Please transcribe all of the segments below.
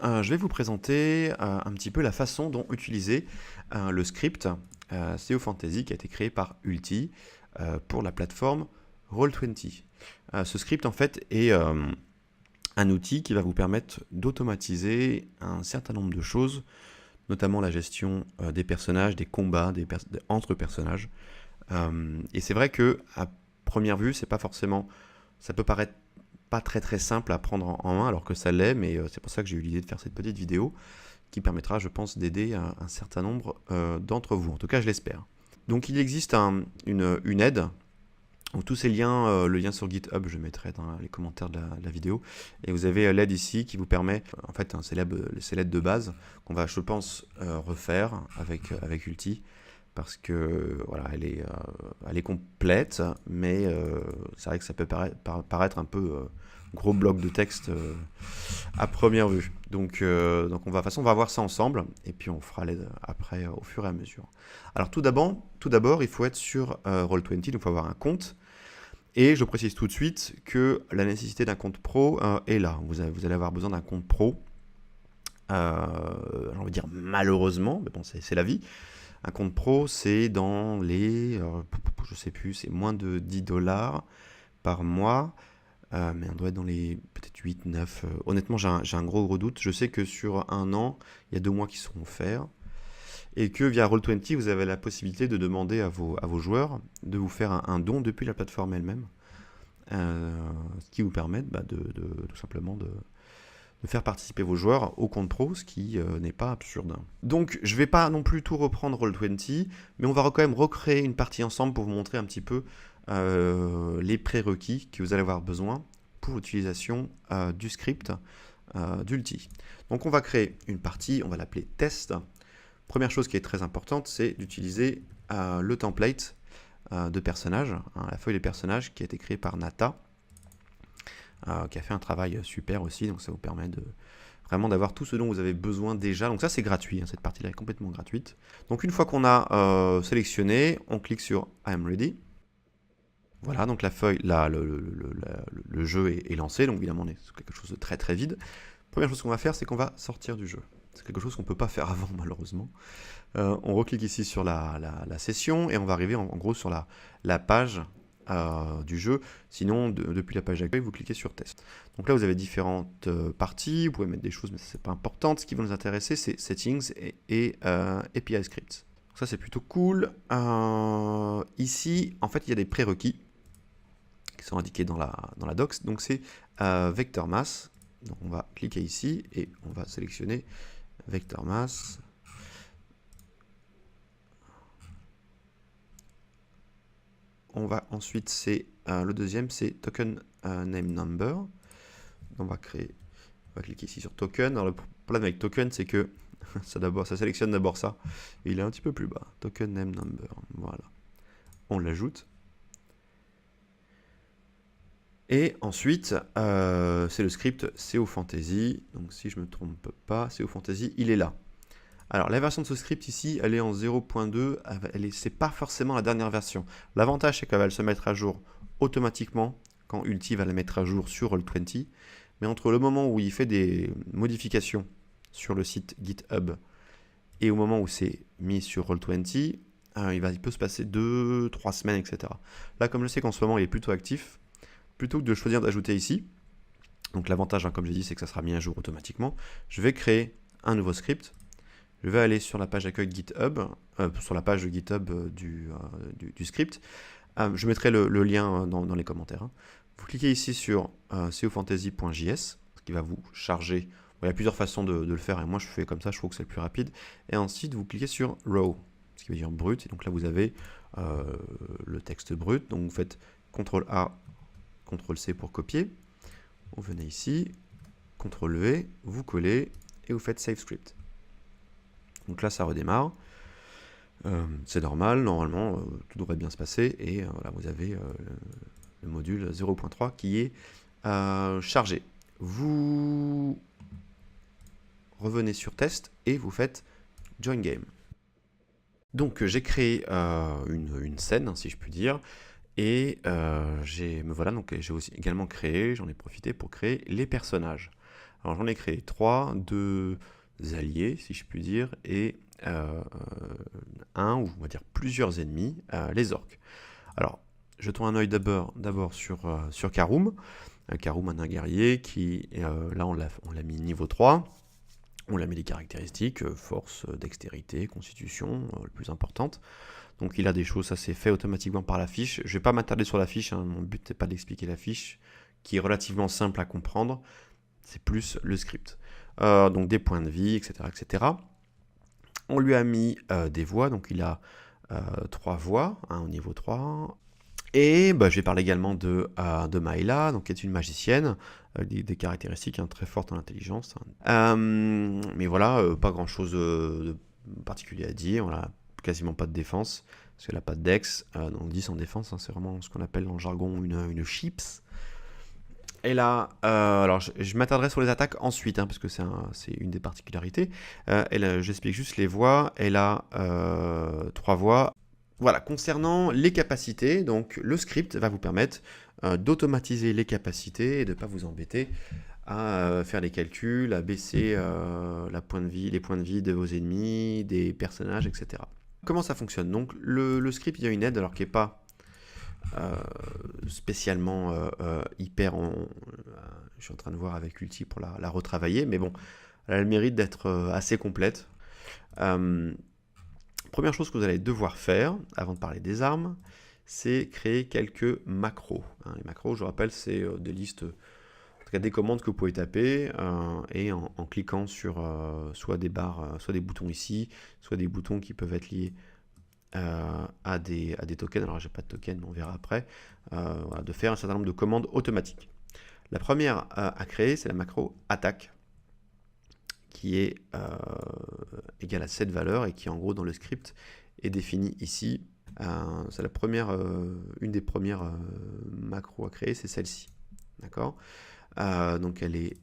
je vais vous présenter un petit peu la façon dont utiliser le script SEO Fantasy qui a été créé par Ulti pour la plateforme Roll20. Ce script en fait est un outil qui va vous permettre d'automatiser un certain nombre de choses, notamment la gestion des personnages, des combats entre personnages. Et c'est vrai que à première vue, c'est pas forcément, ça peut paraître pas très simple à prendre en main, alors que ça l'est, mais c'est pour ça que j'ai eu l'idée de faire cette petite vidéo qui permettra, je pense, d'aider un certain nombre d'entre vous. En tout cas, je l'espère. Donc, il existe une aide. Donc, tous ces liens, le lien sur GitHub, je mettrai dans les commentaires de la vidéo. Et vous avez l'aide ici qui vous permet, en fait, c'est l'aide de base qu'on va, je pense, refaire avec Ulti. Parce que voilà, elle est complète, mais c'est vrai que ça peut paraître un peu gros bloc de texte à première vue. Donc de toute façon, on va voir ça ensemble, et puis on fera l'aide après au fur et à mesure. Alors tout d'abord, il faut être sur Roll20, donc il faut avoir un compte. Et je précise tout de suite que la nécessité d'un compte pro est là. Vous allez avoir besoin d'un compte pro. J'ai envie de dire malheureusement, mais bon, c'est la vie. Un compte pro, c'est dans les, je sais plus, c'est moins de 10 $ par mois, mais on doit être dans les peut-être 8, 9. Honnêtement, j'ai un gros doute. Je sais que sur un an, il y a 2 mois qui seront offerts, et que via Roll20, vous avez la possibilité de demander à vos joueurs de vous faire un don depuis la plateforme elle-même, ce qui vous permet tout simplement de faire participer vos joueurs au compte pro, ce qui n'est pas absurde. Donc je ne vais pas non plus tout reprendre Roll20, mais on va quand même recréer une partie ensemble pour vous montrer un petit peu les prérequis que vous allez avoir besoin pour l'utilisation du script d'Ulti. Donc on va créer une partie, on va l'appeler test. Première chose qui est très importante, c'est d'utiliser le template de personnage, la feuille des personnages qui a été créée par Nata. Qui a fait un travail super aussi, donc ça vous permet vraiment d'avoir tout ce dont vous avez besoin déjà. Donc ça c'est gratuit, cette partie-là est complètement gratuite. Donc une fois qu'on a sélectionné, on clique sur I am ready. Voilà, donc la feuille, là, le jeu est lancé, donc évidemment on est sur quelque chose de très vide. Première chose qu'on va faire, c'est qu'on va sortir du jeu. C'est quelque chose qu'on ne peut pas faire avant malheureusement. On reclique ici sur la session et on va arriver en gros sur la page du jeu. Sinon, depuis la page d'accueil, vous cliquez sur test. Donc là, vous avez différentes parties. Vous pouvez mettre des choses, mais ce n'est pas important. Ce qui va nous intéresser, c'est settings et API scripts. Donc ça, c'est plutôt cool. Ici, en fait, il y a des prérequis qui sont indiqués dans la docs. Donc c'est vector mass. Donc on va cliquer ici et on va sélectionner vector mass. On va ensuite, le deuxième, c'est token name number. On va cliquer ici sur token. Alors le problème avec token, c'est que ça sélectionne d'abord ça. Et il est un petit peu plus bas. Token name number. Voilà. On l'ajoute. Et ensuite, c'est le script SEO Fantasy. Donc si je ne me trompe pas, SEO Fantasy, il est là. Alors la version de ce script ici, elle est en 0.2, c'est pas forcément la dernière version. L'avantage c'est qu'elle va se mettre à jour automatiquement quand Ulti va la mettre à jour sur Roll20, mais entre le moment où il fait des modifications sur le site GitHub et au moment où c'est mis sur Roll20, il peut se passer 2-3 semaines, etc. Là, comme je sais qu'en ce moment il est plutôt actif, plutôt que de choisir d'ajouter ici, donc l'avantage, comme j'ai dit, c'est que ça sera mis à jour automatiquement, je vais créer un nouveau script. Je vais aller sur la page d'accueil de GitHub, sur la page de GitHub du script. Je mettrai le lien dans les commentaires. Vous cliquez ici sur seofantasy.js, ce qui va vous charger. Il y a plusieurs façons de le faire, et moi je fais comme ça, je trouve que c'est le plus rapide. Et ensuite, vous cliquez sur raw, ce qui veut dire brut. Et donc là, vous avez le texte brut. Donc vous faites CTRL-A, CTRL-C pour copier. Vous venez ici, CTRL-V, vous collez, et vous faites Save Script. Donc là, ça redémarre. C'est normal, normalement, tout devrait bien se passer. Et voilà, vous avez le module 0.3 qui est chargé. Vous revenez sur test et vous faites Join Game. Donc j'ai créé une scène, si je puis dire. Et me voilà, donc j'ai aussi également créé, j'en ai profité pour créer les personnages. Alors j'en ai créé 3, 2 alliés, si je puis dire, et un, ou on va dire plusieurs ennemis, les orques. Alors, jetons un œil d'abord sur Karum. Karum, un guerrier qui, là on l'a mis niveau 3. On l'a mis les caractéristiques, force, dextérité, constitution, le plus importante. Donc il a des choses, ça c'est fait automatiquement par la fiche. Je ne vais pas m'attarder sur la fiche, hein, mon but n'est pas d'expliquer la fiche, qui est relativement simple à comprendre. C'est plus le script. Donc des points de vie, etc. etc. On lui a mis des voix, donc il a 3 voix, au niveau 3. Et je vais parler également de Maëla, donc qui est une magicienne, des caractéristiques très fortes en intelligence. Mais voilà, pas grand chose de particulier à dire, voilà, quasiment pas de défense, parce qu'elle n'a pas de dex, donc 10 en défense, c'est vraiment ce qu'on appelle en jargon une chips. Et là, alors je m'attarderai sur les attaques ensuite, parce que c'est une des particularités. J'explique juste les voix. Elle a 3 voix. Voilà, concernant les capacités, donc le script va vous permettre d'automatiser les capacités et de ne pas vous embêter à faire les calculs, à baisser les points de vie de vos ennemis, des personnages, etc. Comment ça fonctionne? Donc le script, il y a une aide, alors qui n'est pas spécialement hyper... je suis en train de voir avec Ulti pour la retravailler, mais bon, elle a le mérite d'être assez complète. Première chose que vous allez devoir faire, avant de parler des armes, c'est créer quelques macros. Les macros, je rappelle, c'est des listes, en tout cas des commandes que vous pouvez taper, et en cliquant sur soit des barres, soit des boutons ici, soit des boutons qui peuvent être liés à des tokens. Alors j'ai pas de token, mais on verra après. Voilà, de faire un certain nombre de commandes automatiques. La première à créer, c'est la macro attaque, qui est égale à cette valeur et qui en gros dans le script est définie ici. C'est la première, une des premières macros à créer, c'est celle-ci. D'accord. Donc elle est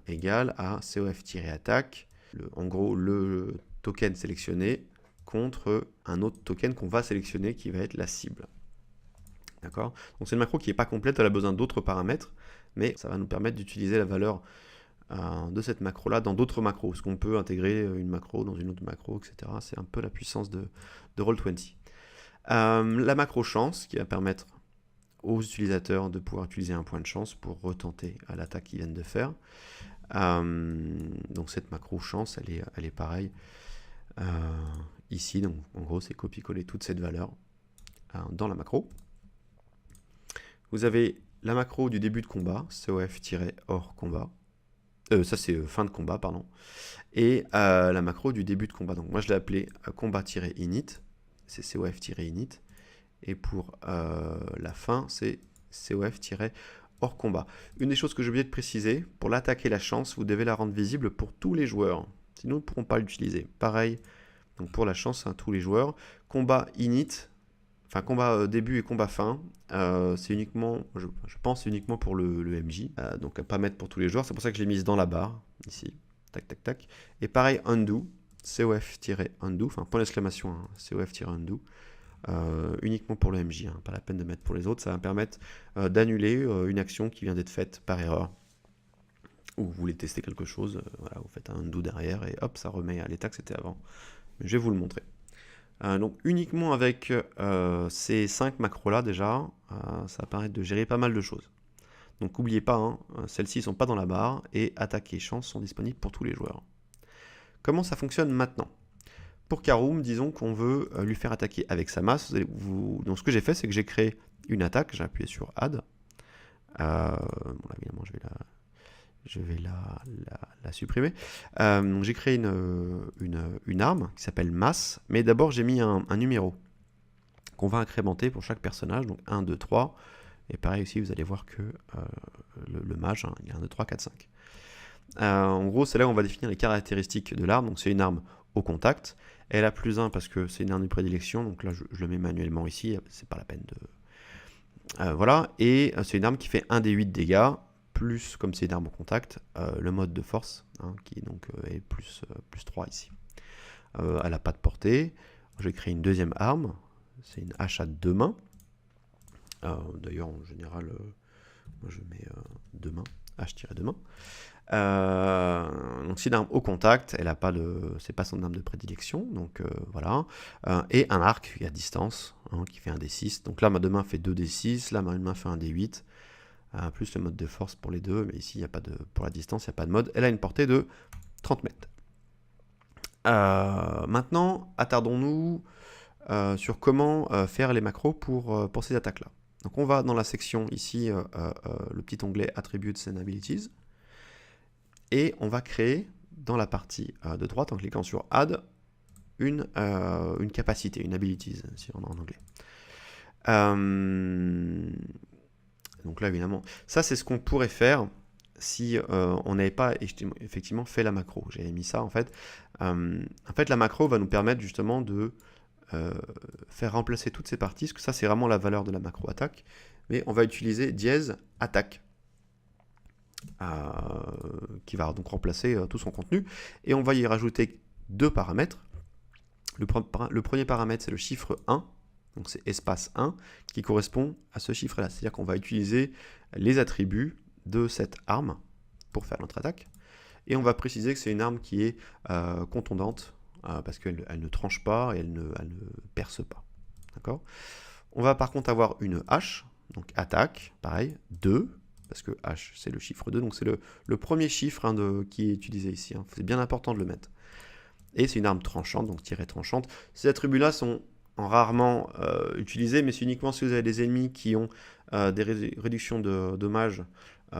égale à cof-attaque, en gros le token sélectionné contre un autre token qu'on va sélectionner qui va être la cible. D'accord. Donc c'est une macro qui n'est pas complète, elle a besoin d'autres paramètres, mais ça va nous permettre d'utiliser la valeur de cette macro-là dans d'autres macros, parce qu'on peut intégrer une macro dans une autre macro, etc. C'est un peu la puissance de Roll20. La macro chance, qui va permettre aux utilisateurs de pouvoir utiliser un point de chance pour retenter à l'attaque qu'ils viennent de faire. Donc cette macro chance, elle est pareille ici. Donc en gros, c'est copier-coller toute cette valeur dans la macro. Vous avez la macro du début de combat, cof-hors combat. Ça c'est fin de combat, pardon. Et la macro du début de combat. Donc moi je l'ai appelé combat-init, c'est cof-init. Et pour la fin, c'est cof-hors combat. Une des choses que j'ai oublié de préciser, pour l'attaque et la chance, vous devez la rendre visible pour tous les joueurs. Sinon, nous ne pourrons pas l'utiliser. Pareil, donc pour la chance, tous les joueurs. Combat init, enfin combat début et combat fin, c'est uniquement, je pense, uniquement pour le MJ. Donc à pas mettre pour tous les joueurs. C'est pour ça que je l'ai mise dans la barre, ici. Tac, tac, tac. Et pareil, undo, cof-undo, enfin point d'exclamation, cof-undo. Uniquement pour le MJ, pas la peine de mettre pour les autres. Ça va permettre d'annuler une action qui vient d'être faite par erreur, ou vous voulez tester quelque chose, voilà, vous faites un undo derrière et hop, ça remet à l'état que c'était avant. Mais je vais vous le montrer. Donc uniquement avec ces 5 macros là déjà, ça va permettre de gérer pas mal de choses. Donc n'oubliez pas, celles-ci ne sont pas dans la barre, et attaque et chance sont disponibles pour tous les joueurs. Comment ça fonctionne maintenant? Pour Karum, disons qu'on veut lui faire attaquer avec sa masse. Donc ce que j'ai fait, c'est que j'ai créé une attaque. J'ai appuyé sur Add. Bon, là, évidemment, je vais la supprimer. J'ai créé une arme qui s'appelle masse. Mais d'abord, j'ai mis un numéro qu'on va incrémenter pour chaque personnage. Donc 1, 2, 3. Et pareil aussi, vous allez voir que le mage, il y a 1, 2, 3, 4, 5. En gros, c'est là où on va définir les caractéristiques de l'arme. Donc c'est une arme au contact. Elle a +1 parce que c'est une arme de prédilection, donc là je le mets manuellement ici, c'est pas la peine de... voilà, et c'est une arme qui fait 1 des 8 dégâts, plus, comme c'est une arme au contact, le mode de force, qui donc est plus 3 ici. Elle n'a pas de portée. Je vais créer une deuxième arme, c'est une hache à 2 mains. D'ailleurs, en général, moi je mets 2 mains, H-2 mains. Donc c'est une arme au contact, elle a pas de, c'est pas son arme de prédilection, donc voilà. Et un arc à distance, hein, qui fait un D6. Donc là ma deux mains fait 2 D6, là ma une main fait un D8, plus le mode de force pour les deux, mais ici il y a pas de, pour la distance il n'y a pas de mode. Elle a une portée de 30 mètres. Maintenant, attardons-nous sur comment faire les macros pour ces attaques-là. Donc on va dans la section ici, le petit onglet Attributes and Abilities, et on va créer dans la partie de droite, en cliquant sur Add, une capacité, une abilities, si on est en anglais. Donc là, évidemment, ça c'est ce qu'on pourrait faire si on n'avait pas effectivement fait la macro. J'avais mis ça en fait. En fait, la macro va nous permettre justement de faire remplacer toutes ces parties, parce que ça c'est vraiment la valeur de la macro attaque, mais on va utiliser dièse attaque, qui va donc remplacer tout son contenu, et on va y rajouter deux paramètres. Le premier paramètre c'est le chiffre 1, donc c'est espace 1, qui correspond à ce chiffre là, c'est-à-dire qu'on va utiliser les attributs de cette arme pour faire notre attaque, et on va préciser que c'est une arme qui est contondante, parce qu'elle ne tranche pas et elle ne perce pas. D'accord ? On va par contre avoir une hache, donc attaque, pareil, 2, parce que H c'est le chiffre 2, donc c'est le premier chiffre qui est utilisé ici, hein. C'est bien important de le mettre. Et c'est une arme tranchante, donc tirée tranchante. Ces attributs-là sont rarement utilisés, mais c'est uniquement si vous avez des ennemis qui ont des réductions de dommages, et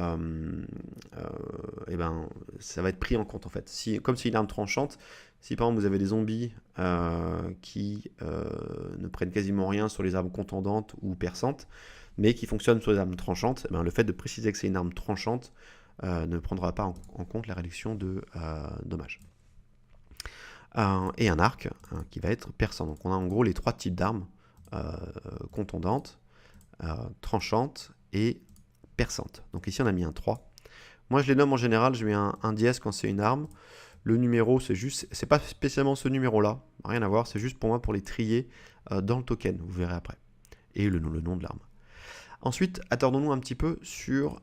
ben, ça va être pris en compte en fait. Comme c'est une arme tranchante, si par exemple vous avez des zombies qui ne prennent quasiment rien sur les armes contendantes ou perçantes, mais qui fonctionnent sur les armes tranchantes, eh ben, le fait de préciser que c'est une arme tranchante ne prendra pas en compte la réduction de dommages. Et un arc qui va être perçant. Donc on a en gros les trois types d'armes, contondantes, tranchantes et perçantes. Donc ici on a mis un 3. Moi je les nomme en général, je mets un dièse quand c'est une arme. Le numéro c'est pas spécialement ce numéro là, rien à voir, c'est juste pour moi pour les trier dans le token, vous verrez après. Et le nom de l'arme. Ensuite, attardons-nous un petit peu sur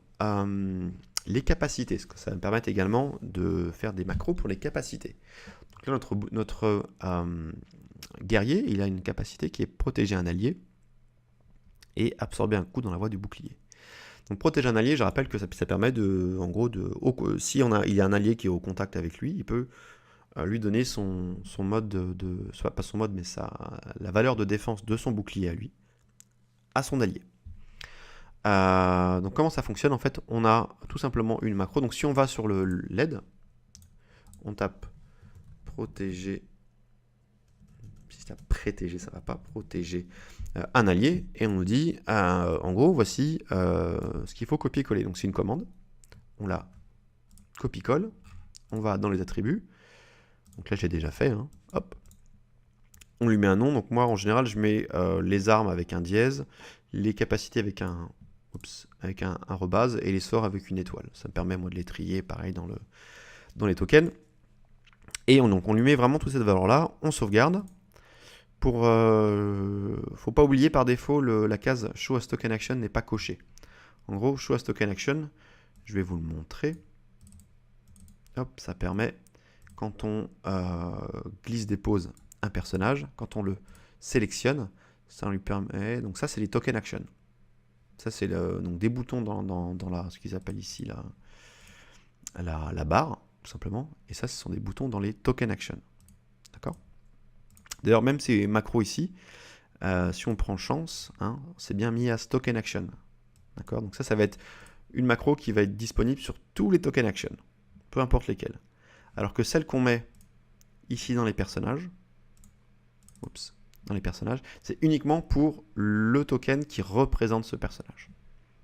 les capacités, parce que ça va me permettre également de faire des macros pour les capacités. Donc là, notre guerrier, il a une capacité qui est protéger un allié et absorber un coup dans la voie du bouclier. Donc protéger un allié, je rappelle que ça permet en gros, si il y a un allié qui est au contact avec lui, il peut lui donner son mode soit pas son mode, mais la valeur de défense de son bouclier à lui, à son allié. Donc comment ça fonctionne? En fait, on a tout simplement une macro. Donc si on va sur le LED, on tape protéger, si ça protéger, ça va pas, protéger un allié, et on nous dit, en gros, voici ce qu'il faut copier-coller. Donc c'est une commande, on la copie-colle, on va dans les attributs, donc là j'ai déjà fait, hein. Hop, on lui met un nom. Donc moi en général je mets les armes avec un dièse, les capacités avec un rebase, et les sorts avec une étoile. Ça me permet moi de les trier pareil dans les tokens. Et donc on lui met vraiment toute cette valeur là, on sauvegarde. Faut pas oublier par défaut la case Show as Token Action n'est pas cochée. En gros, Show as Token Action, je vais vous le montrer. Hop, ça permet quand on glisse-dépose un personnage, quand on le sélectionne, ça lui permet. Donc ça c'est les Token Action. Ça c'est donc des boutons dans ce qu'ils appellent ici la barre, tout simplement. Et ça, ce sont des boutons dans les Token Action. D'accord ? D'ailleurs, même ces macros ici, si on prend chance, hein, c'est bien mis à Token Action. D'accord ? Donc ça va être une macro qui va être disponible sur tous les Token Action, peu importe lesquels. Alors que celle qu'on met ici dans les personnages, c'est uniquement pour le token qui représente ce personnage.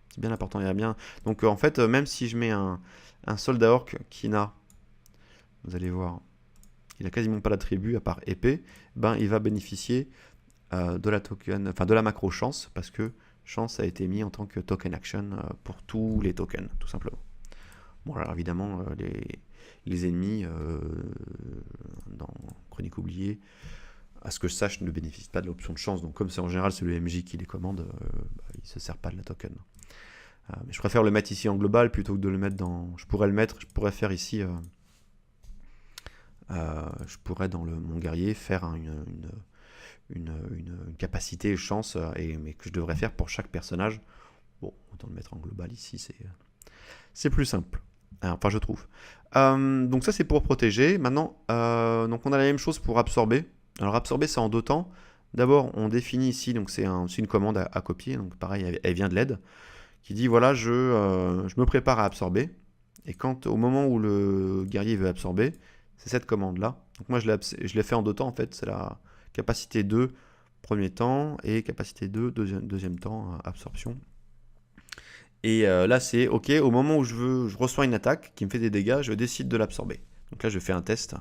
C'est bien important, il y a bien. Donc en fait, même si je mets un soldat orc qui n'a, vous allez voir, il a quasiment pas d'attribut à part épée, ben il va bénéficier de la macro chance, parce que chance a été mis en tant que token action pour tous les tokens, tout simplement. Bon, alors évidemment, les ennemis dans Chronique oubliée, à ce que je sache, ne bénéficient pas de l'option de chance. Donc comme c'est en général c'est le MJ qui les commande, il ne se sert pas de la token. Mais je préfère le mettre ici en global plutôt que de le mettre dans... Je pourrais faire ici... je pourrais dans mon guerrier faire une capacité chance, mais que je devrais faire pour chaque personnage. Bon, autant le mettre en global ici, c'est plus simple. Enfin, je trouve. Donc ça, c'est pour protéger. Maintenant, donc on a la même chose pour absorber. Alors absorber, c'est en deux temps. D'abord, on définit ici, donc c'est une commande à copier. Donc pareil, elle vient de l'aide, qui dit voilà, je me prépare à absorber. Et quand au moment où le guerrier veut absorber, c'est cette commande-là. Donc moi, je l'ai fait en deux temps, en fait. C'est la capacité 2, premier temps, et capacité 2, deuxième temps, absorption. Et là, c'est OK, au moment où je reçois une attaque qui me fait des dégâts, je décide de l'absorber. Donc là, je fais un test.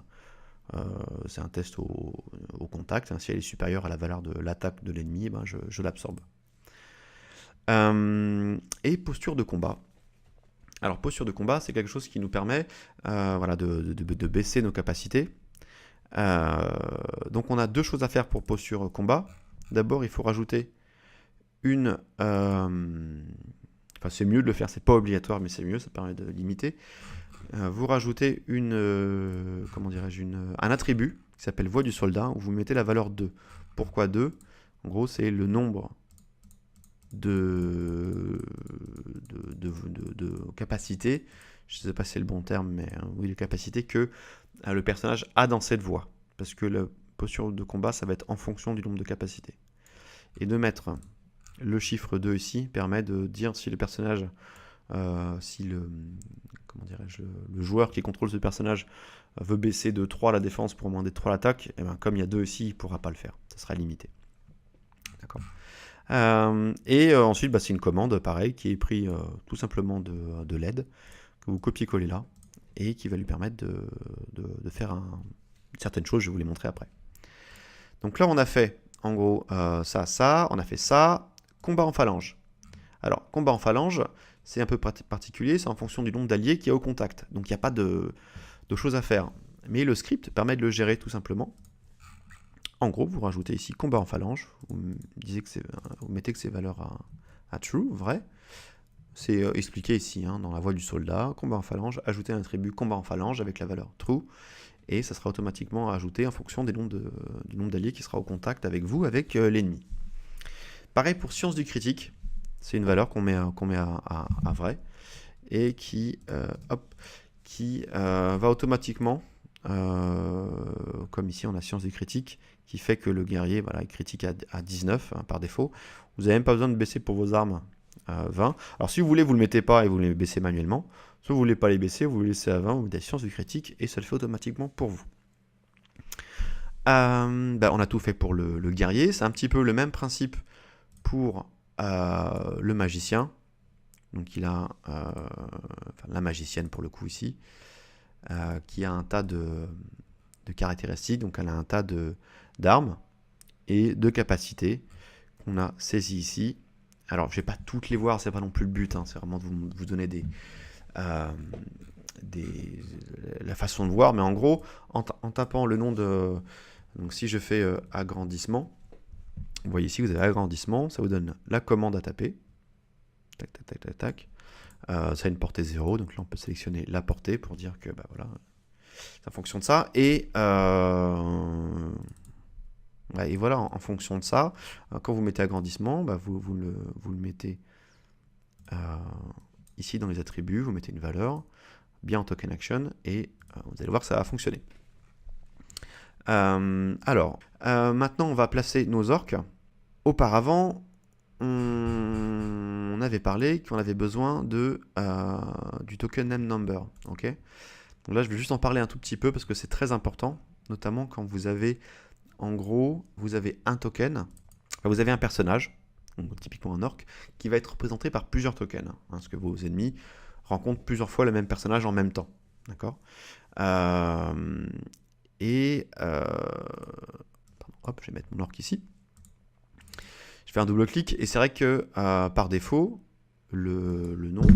C'est un test au contact. Si elle est supérieure à la valeur de l'attaque de l'ennemi, ben je l'absorbe. Et posture de combat. Alors, posture de combat, c'est quelque chose qui nous permet voilà, de baisser nos capacités. Donc, on a deux choses à faire pour posture combat. D'abord, il faut rajouter une... Enfin, c'est mieux de le faire, c'est pas obligatoire, mais c'est mieux, ça permet de limiter. Vous rajoutez comment dirais-je, un attribut qui s'appelle voix du soldat, où vous mettez la valeur 2. Pourquoi 2? En gros, c'est le nombre de capacités, je ne sais pas si c'est le bon terme, mais oui, de capacités que le personnage a dans cette voix. Parce que la posture de combat, ça va être en fonction du nombre de capacités. Et de mettre le chiffre 2 ici permet de dire si le personnage, si le joueur qui contrôle ce personnage veut baisser de 3 la défense pour augmenter de 3 l'attaque, et ben comme il y a 2 ici, il ne pourra pas le faire. Ça sera limité. D'accord. Ensuite, c'est une commande, pareil, qui est prise tout simplement de l'aide, que vous copiez-collez là, et qui va lui permettre de faire certaines choses, je vais vous les montrer après. Donc là, on a fait, en gros, ça, on a fait ça, combat en phalange. Alors, combat en phalange, c'est un peu particulier, c'est en fonction du nombre d'alliés qu'il y a au contact. Donc, il n'y a pas de choses à faire. Mais le script permet de le gérer tout simplement. En gros, vous rajoutez ici combat en phalange, vous mettez que c'est valeur à true, vrai. C'est expliqué ici, dans la voie du soldat, combat en phalange, ajoutez un attribut combat en phalange avec la valeur true, et ça sera automatiquement ajouté en fonction du nombre d'alliés qui sera au contact avec vous, avec l'ennemi. Pareil pour science du critique, c'est une valeur qu'on met à vrai, et qui va automatiquement, comme ici on a science du critique, qui fait que le guerrier est critique à 19 par défaut. Vous n'avez même pas besoin de baisser pour vos armes à 20. Alors si vous voulez, vous ne le mettez pas et vous les baissez manuellement. Si vous ne voulez pas les baisser, vous les laissez à 20, vous mettez science du critique et ça le fait automatiquement pour vous. On a tout fait pour le guerrier. C'est un petit peu le même principe pour le magicien. Donc il a la magicienne pour le coup ici, qui a un tas de caractéristiques. Donc elle a un tas d'armes et de capacités qu'on a saisies ici. Alors je ne vais pas toutes les voir, c'est pas non plus le but, c'est vraiment de vous donner la façon de voir, mais en gros, en tapant le nom de... Donc si je fais agrandissement, vous voyez ici, vous avez agrandissement, ça vous donne la commande à taper. Tac, tac, tac, tac, tac. Ça a une portée 0, donc là on peut sélectionner la portée pour dire que voilà, c'est en fonction de ça. Et voilà, en fonction de ça, quand vous mettez agrandissement, vous le mettez ici dans les attributs, vous mettez une valeur, bien en token action, et vous allez voir que ça va fonctionner. Maintenant on va placer nos orques. Auparavant, on avait parlé qu'on avait besoin du token name number. Okay, donc là, je vais juste en parler un tout petit peu parce que c'est très important, notamment quand vous avez, en gros, vous avez un token, vous avez un personnage, donc typiquement un orc, qui va être représenté par plusieurs tokens, parce que vos ennemis rencontrent plusieurs fois le même personnage en même temps. D'accord. Hop, je vais mettre mon orc ici. Je fais un double-clic et c'est vrai que par défaut, le nom...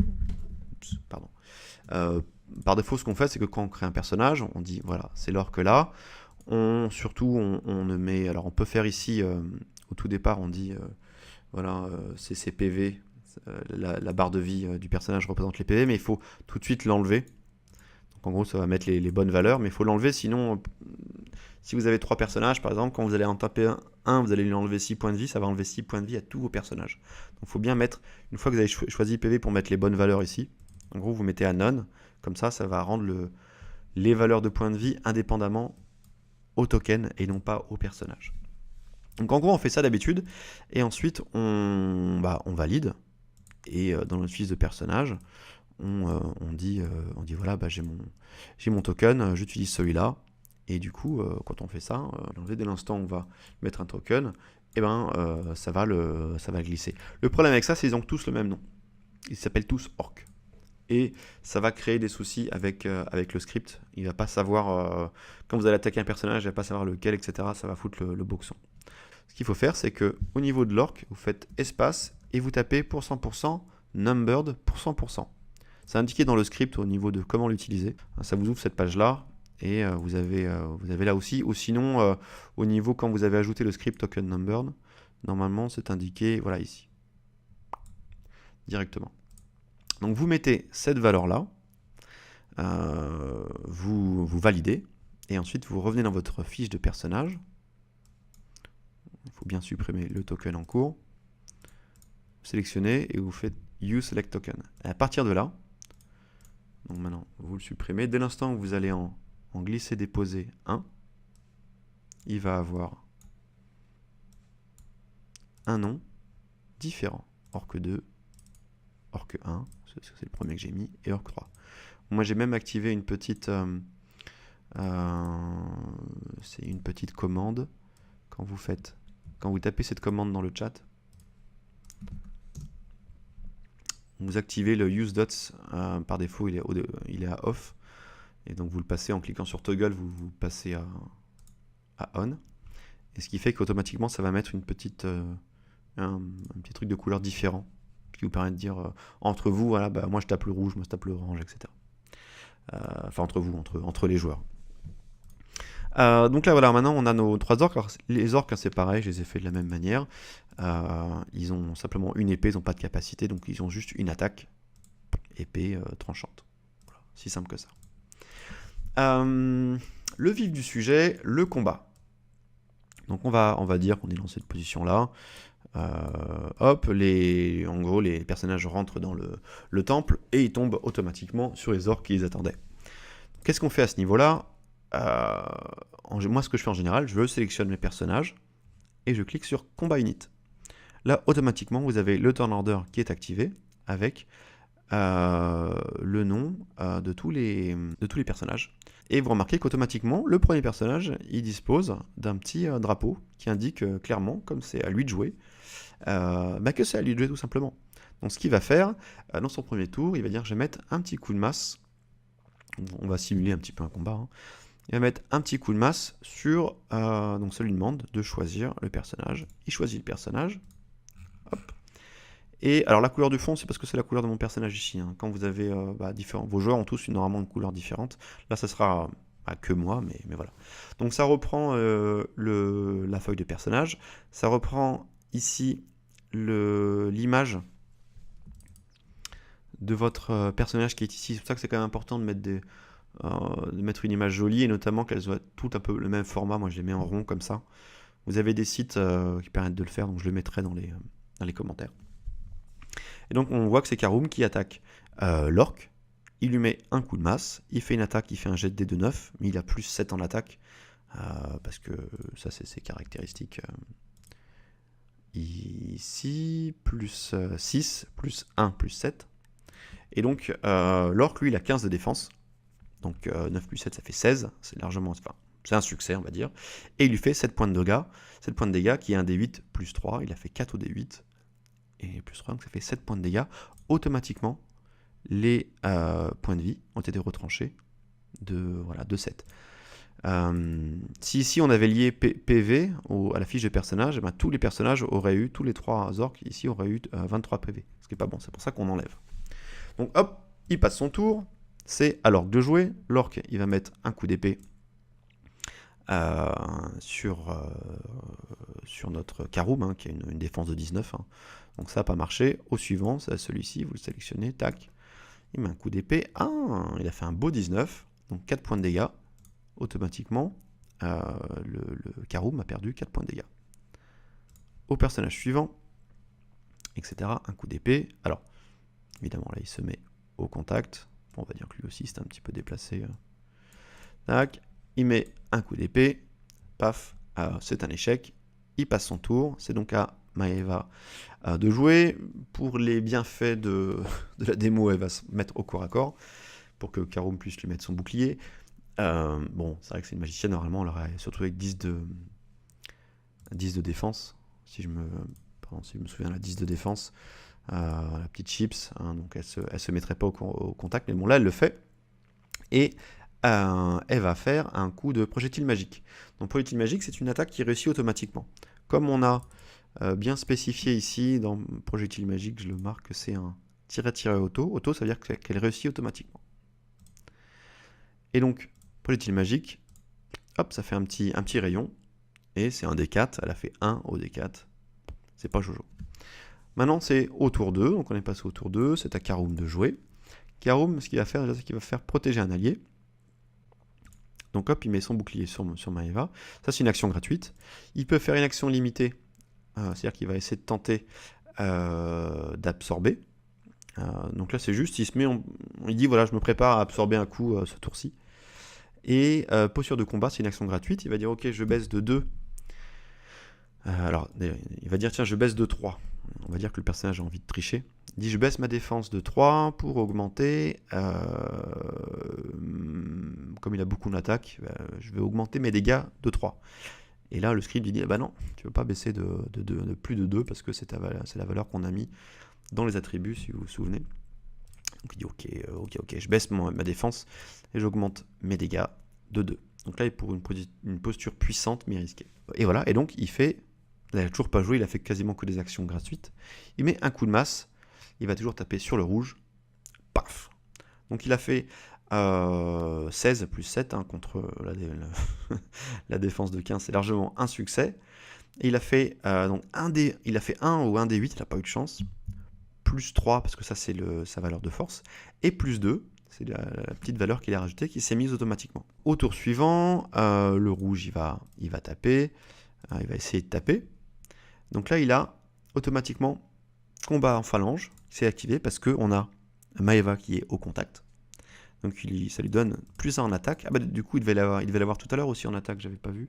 par défaut, ce qu'on fait, c'est que quand on crée un personnage, on dit, voilà, c'est l'orc là. On ne met... Alors, on peut faire ici, au tout départ, on dit, voilà, c'est ses PV, la barre de vie du personnage représente les PV, mais il faut tout de suite l'enlever. Donc en gros, ça va mettre les bonnes valeurs, mais il faut l'enlever, sinon, si vous avez 3 personnages, par exemple, quand vous allez en taper un, vous allez lui enlever 6 points de vie, ça va enlever 6 points de vie à tous vos personnages. Donc il faut bien mettre, une fois que vous avez choisi PV pour mettre les bonnes valeurs ici, en gros, vous mettez à none, comme ça va rendre les valeurs de points de vie indépendamment au token et non pas au personnage. Donc en gros, on fait ça d'habitude, et ensuite, on valide, et dans notre fiche de personnage, on dit voilà, j'ai mon token, j'utilise celui-là, et du coup, quand on fait ça, dès l'instant où on va mettre un token, et ça va glisser. Le problème avec ça, c'est qu'ils ont tous le même nom. Ils s'appellent tous orc. Et ça va créer des soucis avec le script. Il va pas savoir, quand vous allez attaquer un personnage, il va pas savoir lequel, etc. Ça va foutre le boxon. Ce qu'il faut faire, c'est que au niveau de l'orc, vous faites espace et vous tapez %% numbered %. C'est indiqué dans le script au niveau de comment l'utiliser. Ça vous ouvre cette page-là. Et vous avez là aussi, ou sinon, au niveau quand vous avez ajouté le script token numbered, normalement c'est indiqué, voilà ici, directement. Donc vous mettez cette valeur-là, vous validez, et ensuite vous revenez dans votre fiche de personnage. Il faut bien supprimer le token en cours. Vous sélectionnez et vous faites Use Select Token. Et à partir de là, donc maintenant vous le supprimez, dès l'instant où vous allez en glisser-déposer 1, il va avoir un nom différent. Orc 2, Orc 1, c'est le premier que j'ai mis, et Orc 3. Moi j'ai même activé une petite c'est une petite commande quand vous tapez cette commande dans le chat, vous activez le use dots, par défaut il est à off, et donc vous le passez en cliquant sur toggle, vous passez à on, et ce qui fait qu'automatiquement ça va mettre un petit truc de couleur différent, qui vous permet de dire entre vous, voilà, moi je tape le rouge, moi je tape le orange, etc. Enfin entre vous, entre les joueurs. Donc là voilà, maintenant on a nos 3 orques. Alors, les orques, c'est pareil, je les ai fait de la même manière. Ils ont simplement une épée, ils n'ont pas de capacité, donc ils ont juste une attaque, épée tranchante. Voilà, si simple que ça. Le vif du sujet, le combat. Donc on va dire qu'on est dans cette position là. Hop, en gros les personnages rentrent dans le temple et ils tombent automatiquement sur les orques qui les attendaient. Qu'est-ce qu'on fait à ce niveau-là? Moi ce que je fais en général, je sélectionne mes personnages et je clique sur Combat Unit. Là automatiquement vous avez le turn order qui est activé avec le nom de tous les personnages. Et vous remarquez qu'automatiquement, le premier personnage, il dispose d'un petit drapeau qui indique clairement, comme c'est à lui de jouer, que c'est à lui de jouer tout simplement. Donc ce qu'il va faire, dans son premier tour, il va dire je vais mettre un petit coup de masse, on va simuler un petit peu un combat, hein. Il va mettre un petit coup de masse sur, donc ça lui demande de choisir le personnage. Il choisit le personnage, hop. Et alors la couleur du fond, c'est parce que c'est la couleur de mon personnage ici, hein. Quand vous avez vos joueurs ont tous normalement une couleur différente. Là, ça sera que moi, mais voilà. Donc ça reprend la feuille de personnage. Ça reprend ici l'image de votre personnage qui est ici. C'est pour ça que c'est quand même important de mettre une image jolie, et notamment qu'elles soient toutes un peu le même format. Moi, je les mets en rond comme ça. Vous avez des sites qui permettent de le faire, donc je le mettrai dans les commentaires. Et donc on voit que c'est Karoum qui attaque l'orc. Il lui met un coup de masse, il fait une attaque, il fait un jet de dés de 9, mais il a plus 7 en attaque, parce que ça c'est ses caractéristiques. Ici, plus 6, plus 1, plus 7. Et donc l'orc, lui, il a 15 de défense. Donc 9 plus 7, ça fait 16. C'est largement, enfin, c'est un succès, on va dire. Et il lui fait 7 points de dégâts. 7 points de dégâts qui est un D8 plus 3. Il a fait 4 au D8. Et plus 3, donc ça fait 7 points de dégâts. Automatiquement, les points de vie ont été retranchés de 7. Si ici on avait lié PV à la fiche de personnage, tous les personnages auraient eu, tous les 3 orques ici auraient eu 23 PV. Ce qui n'est pas bon, c'est pour ça qu'on enlève. Donc hop, il passe son tour. C'est à l'orque de jouer. L'orque, il va mettre un coup d'épée sur notre Karoum, hein, qui a une défense de 19. Hein. Donc ça n'a pas marché. Au suivant, c'est celui-ci, vous le sélectionnez, tac. Il met un coup d'épée. Ah, il a fait un beau 19. Donc 4 points de dégâts. Automatiquement, le Karoum a perdu 4 points de dégâts. Au personnage suivant, etc. Un coup d'épée. Alors, évidemment, là, il se met au contact. Bon, on va dire que lui aussi, c'est un petit peu déplacé. Tac. Il met un coup d'épée. Paf. C'est un échec. Il passe son tour. C'est donc à Maeva de jouer. Pour les bienfaits de la démo, elle va se mettre au corps à corps pour que Karoum puisse lui mettre son bouclier. Bon, c'est vrai que c'est une magicienne. Normalement, elle aurait surtout avec 10 de défense. Si je me souviens, la 10 de défense. La petite chips. Hein, donc, elle se mettrait pas au contact. Mais bon, là, elle le fait. Et elle va faire un coup de projectile magique. Donc projectile magique, c'est une attaque qui réussit automatiquement. Comme on a bien spécifié ici dans projectile magique, je le marque que c'est un tiret auto. Auto, ça veut dire qu'elle réussit automatiquement. Et donc projectile magique, hop, ça fait un petit rayon. Et c'est un D4, elle a fait 1 au D4. C'est pas Jojo. Maintenant c'est au tour 2, donc on est passé au tour 2, c'est à Karoum de jouer. Karoum, ce qu'il va faire, c'est qu'il va faire protéger un allié. Donc hop, il met son bouclier sur Maeva. Ça, c'est une action gratuite. Il peut faire une action limitée, c'est-à-dire qu'il va essayer de tenter d'absorber. Donc là, c'est juste, il dit, voilà, je me prépare à absorber un coup ce tour-ci. Et posture de combat, c'est une action gratuite. Il va dire, ok, je baisse de 2. Alors, il va dire, tiens, je baisse de 3. On va dire que le personnage a envie de tricher. Il dit, je baisse ma défense de 3 pour augmenter, comme il a beaucoup d'attaques, je vais augmenter mes dégâts de 3. Et là, le script il dit, bah non, tu ne veux pas baisser de plus de 2 parce que c'est la valeur qu'on a mis dans les attributs, si vous vous souvenez. Donc il dit, ok, je baisse ma défense et j'augmente mes dégâts de 2. Donc là, il est pour une posture puissante mais risquée. Et voilà, et donc il n'a toujours pas joué, il a fait quasiment que des actions gratuites. Il met un coup de masse, il va toujours taper sur le rouge, paf. Donc il a fait 16 plus 7 hein, contre la défense de 15, c'est largement un succès. Et il a fait donc il a fait 1 ou 1 D8, il n'a pas eu de chance. Plus 3, parce que ça c'est sa valeur de force. Et plus 2, c'est la petite valeur qu'il a rajoutée qui s'est mise automatiquement. Au tour suivant, le rouge il va taper, il va essayer de taper. Donc là il a automatiquement combat en phalange, c'est activé parce qu'on a Maeva qui est au contact. Donc ça lui donne plus 1 en attaque. Ah bah du coup il devait l'avoir tout à l'heure aussi en attaque, j'avais pas vu.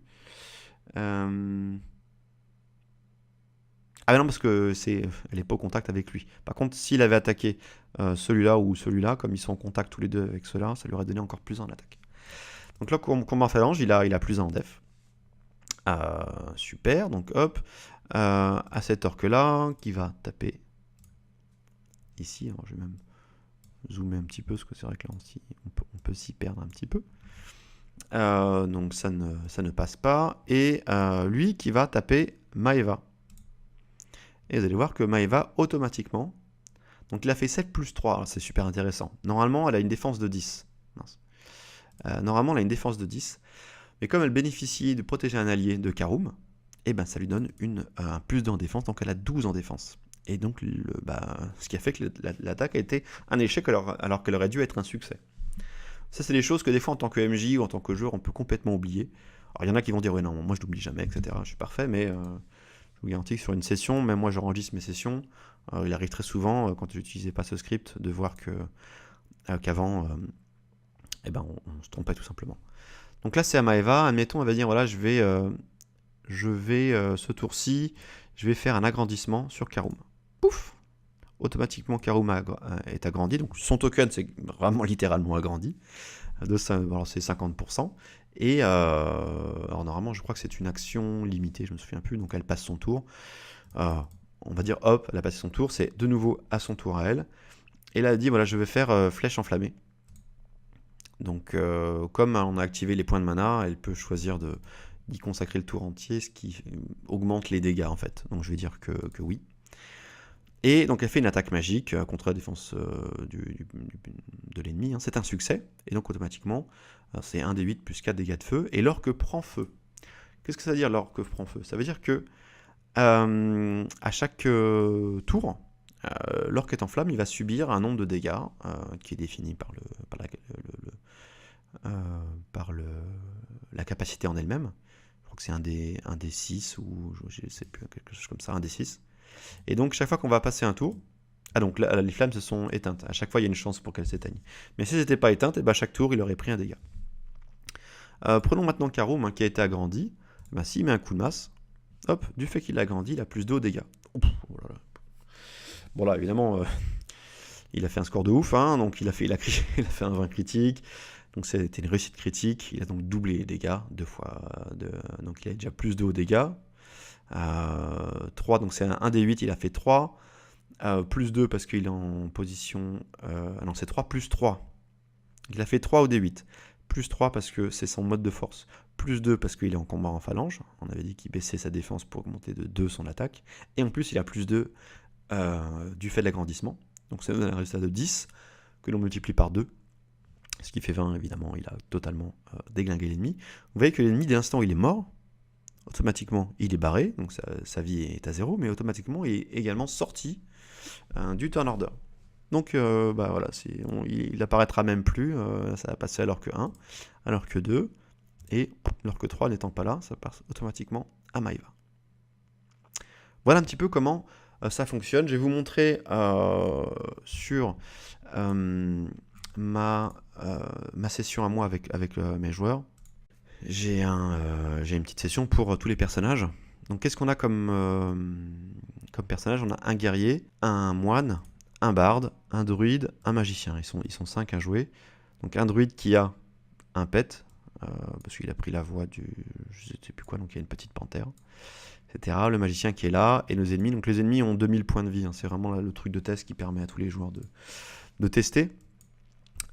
Ah bah non, parce que elle n'est pas au contact avec lui. Par contre, s'il avait attaqué celui-là ou celui-là, comme ils sont en contact tous les deux avec ceux-là, ça lui aurait donné encore plus 1 en attaque. Donc là, combat en phalange, il a plus 1 en def. Super, donc hop, à cet orque-là, qui va taper ici. Alors, je vais même zoomer un petit peu, parce que c'est vrai que là, on peut s'y perdre un petit peu. Donc ça ne passe pas. Et lui qui va taper Maeva. Et vous allez voir que Maeva, automatiquement, donc il a fait 7 plus 3, c'est super intéressant. Normalement, elle a une défense de 10. Normalement, elle a une défense de 10. Mais comme elle bénéficie de protéger un allié de Karoum, et ben, ça lui donne un plus 2 en défense, donc elle a 12 en défense. Et donc, ce qui a fait que l'attaque a été un échec alors qu'elle aurait dû être un succès. Ça, c'est des choses que des fois, en tant que MJ ou en tant que joueur, on peut complètement oublier. Alors, il y en a qui vont dire, ouais, non, moi, je n'oublie jamais, etc. Je suis parfait, mais je vous garantis que sur une session, même moi, j'enregistre mes sessions. Il arrive très souvent, quand je n'utilisais pas ce script, de voir qu'avant, on se trompait tout simplement. Donc là, c'est à Maeva. Admettons, elle va dire, voilà, je vais ce tour-ci, je vais faire un agrandissement sur Karoum. Pouf! Automatiquement, Karoum est agrandi. Donc son token, c'est vraiment littéralement agrandi. Alors c'est 50%. Et alors normalement, je crois que c'est une action limitée, je me souviens plus. Donc elle passe son tour. On va dire, hop, elle a passé son tour. C'est de nouveau à son tour à elle. Et là, elle dit, voilà, je vais faire flèche enflammée. Donc, comme on a activé les points de mana, elle peut choisir d'y consacrer le tour entier, ce qui augmente les dégâts en fait. Donc, je vais dire que oui. Et donc elle fait une attaque magique contre la défense de l'ennemi, hein. C'est un succès, et donc automatiquement, c'est 1d8 plus 4 dégâts de feu, et l'orque prend feu. Qu'est-ce que ça veut dire l'orque prend feu? Ça veut dire que à chaque tour, l'orque est en flamme, il va subir un nombre de dégâts qui est défini par la capacité en elle-même. Je crois que c'est un des 6 ou je ne sais plus, quelque chose comme ça, un des 6. Et donc chaque fois qu'on va passer un tour, ah donc là, les flammes se sont éteintes. À chaque fois il y a une chance pour qu'elles s'éteignent. Mais si elles n'étaient pas éteintes, et ben, chaque tour il aurait pris un dégât. Prenons maintenant Karum, hein, qui a été agrandi. Ben, s'il met un coup de masse, hop, du fait qu'il l'a agrandi, il a plus 2 aux dégâts. Ouf, oh là là. Bon là évidemment, il a fait un score de ouf, hein, donc il a fait un 20 critique. Donc c'était une réussite critique. Il a donc doublé les dégâts, 2 fois. Donc il a déjà plus 2 aux dégâts. 3, donc c'est un des 8, il a fait 3. Plus 2 parce qu'il est en position... non, c'est 3 plus 3. Il a fait 3 au D8. Plus 3 parce que c'est son mode de force. Plus 2 parce qu'il est en combat en phalange. On avait dit qu'il baissait sa défense pour augmenter de 2 son attaque. Et en plus, il a plus 2 du fait de l'agrandissement. Donc ça donne un résultat de 10 que l'on multiplie par 2. Ce qui fait 20, évidemment. Il a totalement déglingué l'ennemi. Vous voyez que l'ennemi, dès l'instant où il est mort, automatiquement, il est barré. Donc sa vie est à 0. Mais automatiquement, il est également sorti du turn order. Donc voilà, il apparaîtra même plus, ça va passer à l'orque 1, à l'orque 2, et l'orque 3 n'étant pas là, ça passe automatiquement à Maeva. Voilà un petit peu comment ça fonctionne. Je vais vous montrer sur ma session à moi avec mes joueurs. J'ai une petite session pour tous les personnages. Donc qu'est-ce qu'on a comme personnage? On a un guerrier, un moine, un barde, un druide, un magicien. Ils sont 5 à jouer. Donc un druide qui a un pet, parce qu'il a pris la voix du... je sais plus quoi, donc il y a une petite panthère, etc. Le magicien qui est là, et nos ennemis. Donc les ennemis ont 2000 points de vie, hein. C'est vraiment le truc de test qui permet à tous les joueurs de tester.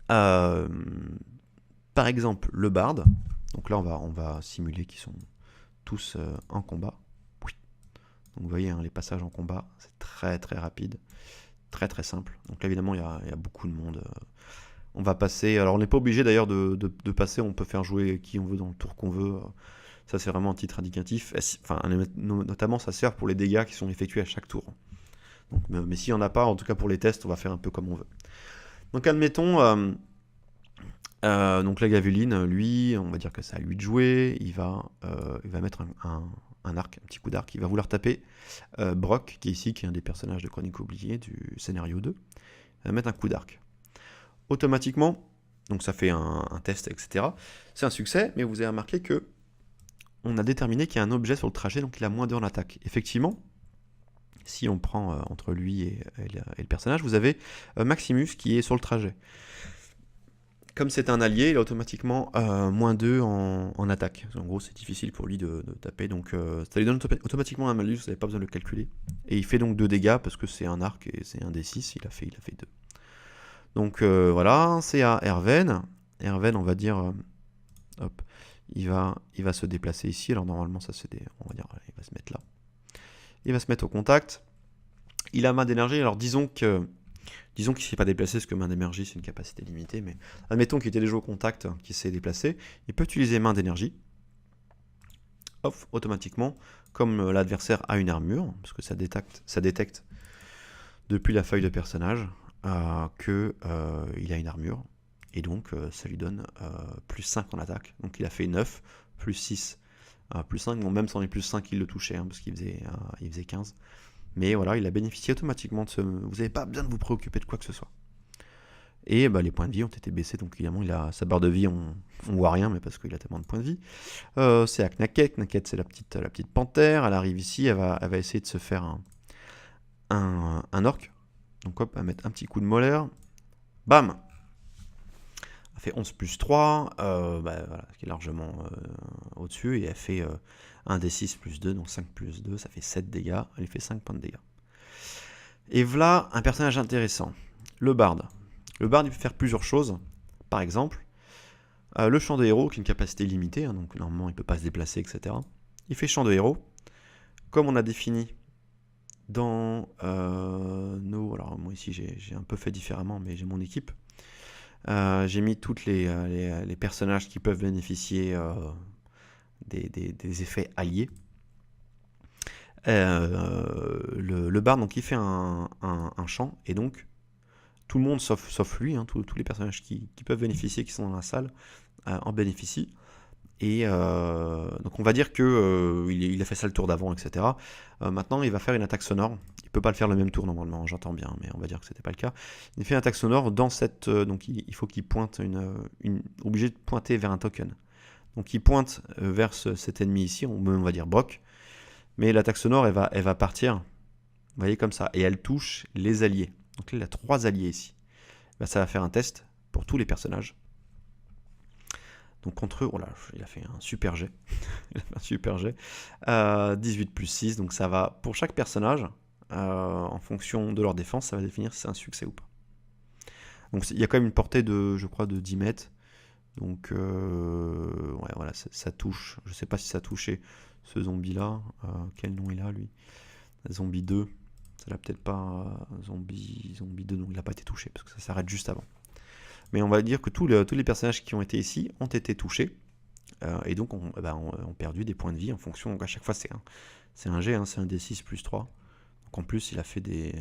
Par exemple, le barde. Donc là, on va simuler qu'ils sont tous en combat. Oui. Donc vous voyez, hein, les passages en combat, c'est très très rapide. Très très simple. Donc là, évidemment, il y a beaucoup de monde. On va passer... Alors on n'est pas obligé d'ailleurs de passer, on peut faire jouer qui on veut dans le tour qu'on veut. Ça, c'est vraiment un titre indicatif. Enfin, notamment, ça sert pour les dégâts qui sont effectués à chaque tour. Donc, mais s'il n'y en a pas, en tout cas pour les tests, on va faire un peu comme on veut. Donc admettons... donc la Gavuline, lui, on va dire que c'est à lui de jouer. Il va mettre un arc, un petit coup d'arc. Il va vouloir taper Brock, qui est ici, qui est un des personnages de Chronique oubliée du scénario 2. Il va mettre un coup d'arc. Automatiquement, donc ça fait un test, etc. C'est un succès, mais vous avez remarqué que on a déterminé qu'il y a un objet sur le trajet, donc il a moins 2 en attaque. Effectivement, si on prend entre lui et le personnage, vous avez Maximus qui est sur le trajet. Comme c'est un allié, il a automatiquement moins 2 en attaque. En gros, c'est difficile pour lui de taper, donc ça lui donne automatiquement un malus, vous n'avez pas besoin de le calculer. Et il fait donc 2 dégâts, parce que c'est un arc et c'est un des 6, il a fait 2. Donc voilà, c'est à Erven. Erven, on va dire, hop, il va se déplacer ici. Alors normalement, ça c'est on va dire, il va se mettre là. Il va se mettre au contact. Il a main d'énergie. Alors disons qu'il ne s'est pas déplacé, parce que main d'énergie c'est une capacité limitée, mais admettons qu'il était déjà au contact, qu'il s'est déplacé. Il peut utiliser main d'énergie. Hop, automatiquement, comme l'adversaire a une armure, parce que ça détecte depuis la feuille de personnage qu'il a une armure, et donc ça lui donne plus 5 en attaque. Donc il a fait 9, plus 6, plus 5, bon, même sans les plus 5 il le touchait, hein, parce qu'il faisait 15. Mais voilà, il a bénéficié automatiquement de ce... Vous n'avez pas besoin de vous préoccuper de quoi que ce soit. Et les points de vie ont été baissés, donc évidemment sa barre de vie, on voit rien, mais parce qu'il a tellement de points de vie. C'est à Knaket. Knaket, c'est la petite panthère. Elle arrive ici, elle va essayer de se faire un orc. Donc hop, elle va mettre un petit coup de molaire. Bam! Elle fait 11 plus 3, voilà, ce qui est largement au-dessus. Et elle fait un D6 plus 2, donc 5 plus 2, ça fait 7 dégâts. Elle lui fait 5 points de dégâts. Et voilà un personnage intéressant. Le barde. Le barde, il peut faire plusieurs choses. Par exemple, le chant de héros, qui est une capacité limitée, hein, donc normalement il ne peut pas se déplacer, etc. Il fait chant de héros. Comme on a défini dans nos... Alors moi ici j'ai un peu fait différemment, mais j'ai mon équipe. J'ai mis toutes les personnages qui peuvent bénéficier des effets alliés. Le bard, donc il fait un chant, et donc tout le monde sauf lui, hein, tous les personnages qui peuvent bénéficier, qui sont dans la salle, en bénéficient. Et donc on va dire que il a fait ça le tour d'avant, etc. Maintenant, il va faire une attaque sonore. Il peut pas le faire le même tour normalement, j'entends bien, mais on va dire que c'était pas le cas. Il fait une attaque sonore dans cette, donc il faut qu'il pointe obligé de pointer vers un token. Donc il pointe vers cet ennemi ici, on va dire Brock, mais l'attaque sonore elle va partir, vous voyez comme ça, et elle touche les alliés. Donc là il a 3 alliés ici. Bah, ça va faire un test pour tous les personnages. Donc contre eux, oh là, il a fait un super jet. Il a fait un super jet. 18 plus 6, donc ça va pour chaque personnage, en fonction de leur défense, ça va définir si c'est un succès ou pas. Donc il y a quand même une portée de, je crois, de 10 mètres. Donc ouais, voilà, ça touche. Je sais pas si ça a touché ce zombie-là. Quel nom il a, lui? Zombie 2. Ça l'a peut-être pas. Zombie 2, donc il n'a pas été touché, parce que ça s'arrête juste avant. Mais on va dire que tous les personnages qui ont été ici ont été touchés. Et donc ont perdu des points de vie en fonction. Donc à chaque fois, c'est un G, hein, c'est un D6 plus 3. Donc en plus, il a fait des.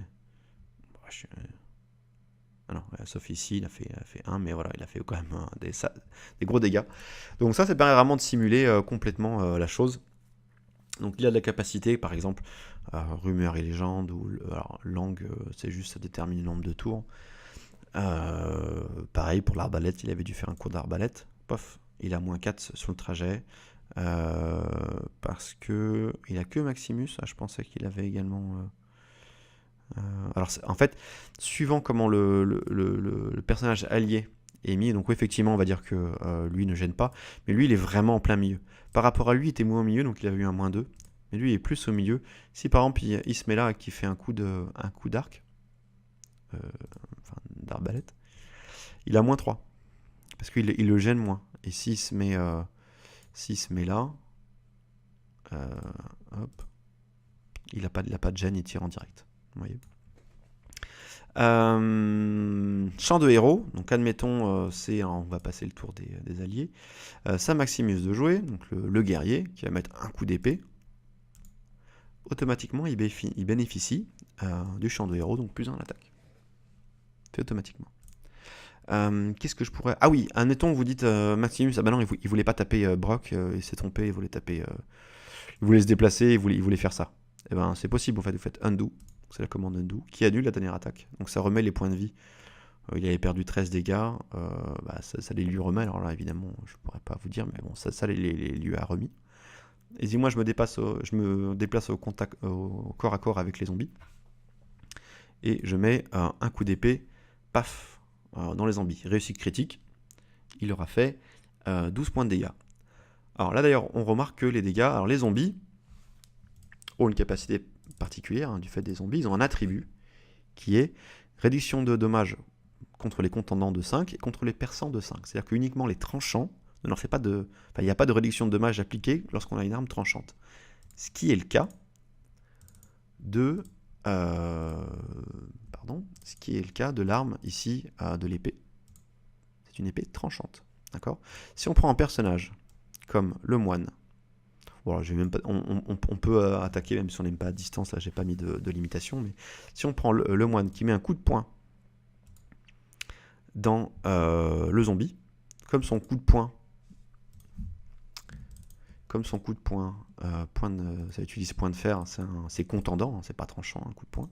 Ah non, sauf ici, il a fait 1, mais voilà, il a fait quand même des gros dégâts. Donc ça permet vraiment de simuler complètement la chose. Donc il a de la capacité, par exemple, rumeur et légende, ou alors, langue, c'est juste ça détermine le nombre de tours. Pareil pour l'arbalète, il avait dû faire un cours d'arbalète. Pof, il a moins 4 sur le trajet. Parce que il a que Maximus. Je pensais qu'il avait également. Alors en fait, suivant comment le personnage allié est mis, donc effectivement on va dire que lui ne gêne pas, mais lui il est vraiment en plein milieu. Par rapport à lui, il était moins au milieu, donc il avait eu un moins 2, mais lui il est plus au milieu. Si par exemple il se met là et qu'il fait un coup d'arc, enfin d'arbalète, il a moins 3, parce qu'il le gêne moins. Et s'il se met là, hop, il n'a pas de gêne, il tire en direct. Vous voyez. Champ de héros, donc admettons, on va passer le tour des alliés. Ça Maximus de jouer, donc le guerrier, qui va mettre un coup d'épée. Automatiquement, il bénéficie du champ de héros, donc plus 1 en attaque. C'est automatiquement. Qu'est-ce que je pourrais... Ah oui, admettons, vous dites Maximus, ah bah non, il voulait pas taper Brock, il s'est trompé, il voulait taper... il voulait se déplacer, il voulait faire ça. Et ben c'est possible, en fait, vous faites undo. C'est la commande undo qui annule la dernière attaque. Donc ça remet les points de vie. Il avait perdu 13 dégâts. Ça les lui remet. Alors là, évidemment, je ne pourrais pas vous dire, mais bon, ça les lui a remis. Et si moi, je me déplace au corps à corps avec les zombies. Et je mets un coup d'épée, paf, dans les zombies. Réussite critique. Il aura fait 12 points de dégâts. Alors là, d'ailleurs, on remarque que les dégâts... Alors les zombies ont une capacité particulière, hein, du fait des zombies, ils ont un attribut qui est réduction de dommages contre les contendants de 5 et contre les perçants de 5. C'est-à-dire que uniquement les tranchants ne leur fait pas de... Enfin, il n'y a pas de réduction de dommages appliquée lorsqu'on a une arme tranchante. Ce qui est le cas de... ce qui est le cas de l'arme ici, de l'épée. C'est une épée tranchante. D'accord ? Si on prend un personnage comme le moine, bon, même pas, on peut attaquer même si on n'aime pas à distance, là j'ai pas mis de limitation, mais si on prend le moine qui met un coup de poing dans le zombie, comme son coup de poing, ça utilise point de fer, c'est contendant, c'est pas tranchant, un coup de poing.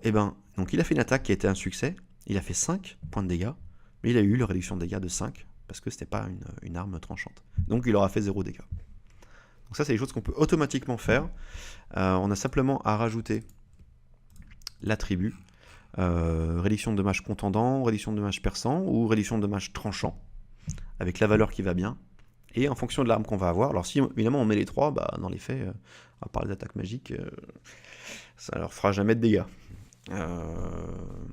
Et ben, donc il a fait une attaque qui a été un succès, il a fait 5 points de dégâts, mais il a eu la réduction de dégâts de 5, parce que c'était pas une arme tranchante. Donc il aura fait 0 dégâts. Donc ça, c'est des choses qu'on peut automatiquement faire. On a simplement à rajouter l'attribut réduction de dommages contendant, réduction de dommages perçant ou réduction de dommages tranchant, avec la valeur qui va bien. Et en fonction de l'arme qu'on va avoir, alors si évidemment on met les 3, dans les faits, à part les attaques magiques, ça leur fera jamais de dégâts.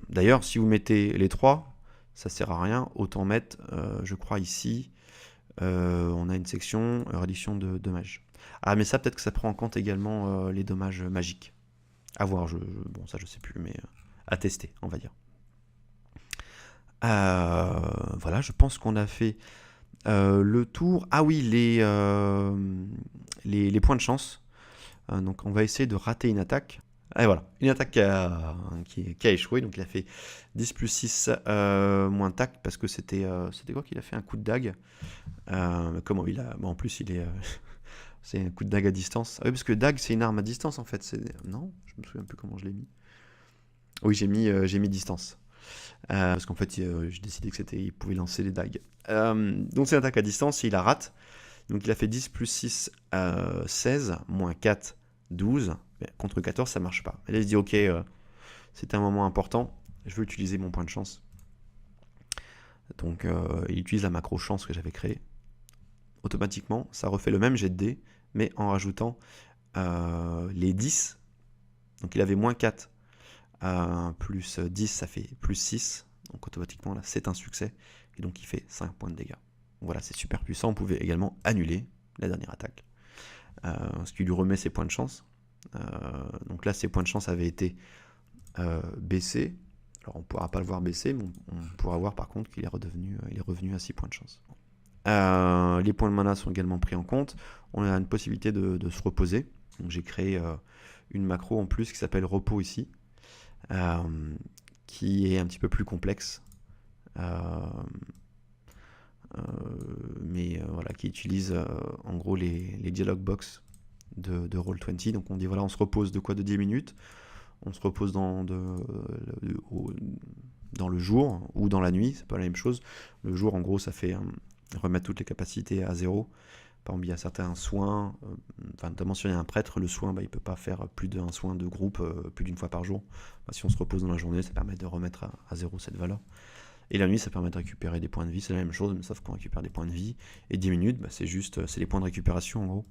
D'ailleurs, si vous mettez les 3, ça sert à rien, autant mettre, je crois ici, on a une section réduction de dommages. Ah mais ça peut-être que ça prend en compte également les dommages magiques. À voir, bon ça je sais plus, mais à tester, on va dire. Voilà, je pense qu'on a fait le tour. Ah oui, les points de chance. Donc on va essayer de rater une attaque. Et voilà, une attaque qui a échoué. Donc il a fait 10 plus 6 moins tac, parce que c'était quoi qu'il a fait? Un coup de dague. Comment il a... Bon, en plus, il est... c'est un coup de dague à distance. Ah oui, parce que dague, c'est une arme à distance, en fait. Non, je me souviens plus comment je l'ai mis. Oui, j'ai mis distance. Parce qu'en fait, j'ai décidé que il pouvait lancer les dagues. Donc c'est une attaque à distance, il la rate. Donc il a fait 10 plus 6, 16, moins 4, 12. Mais contre 14, ça marche pas. Et là, il se dit, ok, c'était un moment important, je veux utiliser mon point de chance. Donc il utilise la macro chance que j'avais créée. Automatiquement, ça refait le même jet de dés, mais en rajoutant les 10. Donc il avait moins 4 plus 10, ça fait plus 6. Donc automatiquement, là, c'est un succès. Et donc il fait 5 points de dégâts. Voilà, c'est super puissant. On pouvait également annuler la dernière attaque. Ce qui lui remet ses points de chance. Donc là, ses points de chance avaient été baissés. Alors on ne pourra pas le voir baisser, mais on pourra voir par contre qu'il est revenu à 6 points de chance. Les points de mana sont également pris en compte. On a une possibilité de se reposer. Donc j'ai créé une macro en plus qui s'appelle repos ici, qui est un petit peu plus complexe. Mais voilà, qui utilise en gros les dialog box de Roll20. Donc on dit voilà, on se repose de 10 minutes. On se repose dans le jour ou dans la nuit, c'est pas la même chose. Le jour, en gros, ça fait remettre toutes les capacités à 0. Par exemple, il y a certains soins, notamment si il y a un prêtre, le soin, il ne peut pas faire plus d'un soin de groupe plus d'une fois par jour. Si on se repose dans la journée, ça permet de remettre à 0 cette valeur. Et la nuit, ça permet de récupérer des points de vie, c'est la même chose, mais sauf qu'on récupère des points de vie. Et 10 minutes, c'est les points de récupération, en gros,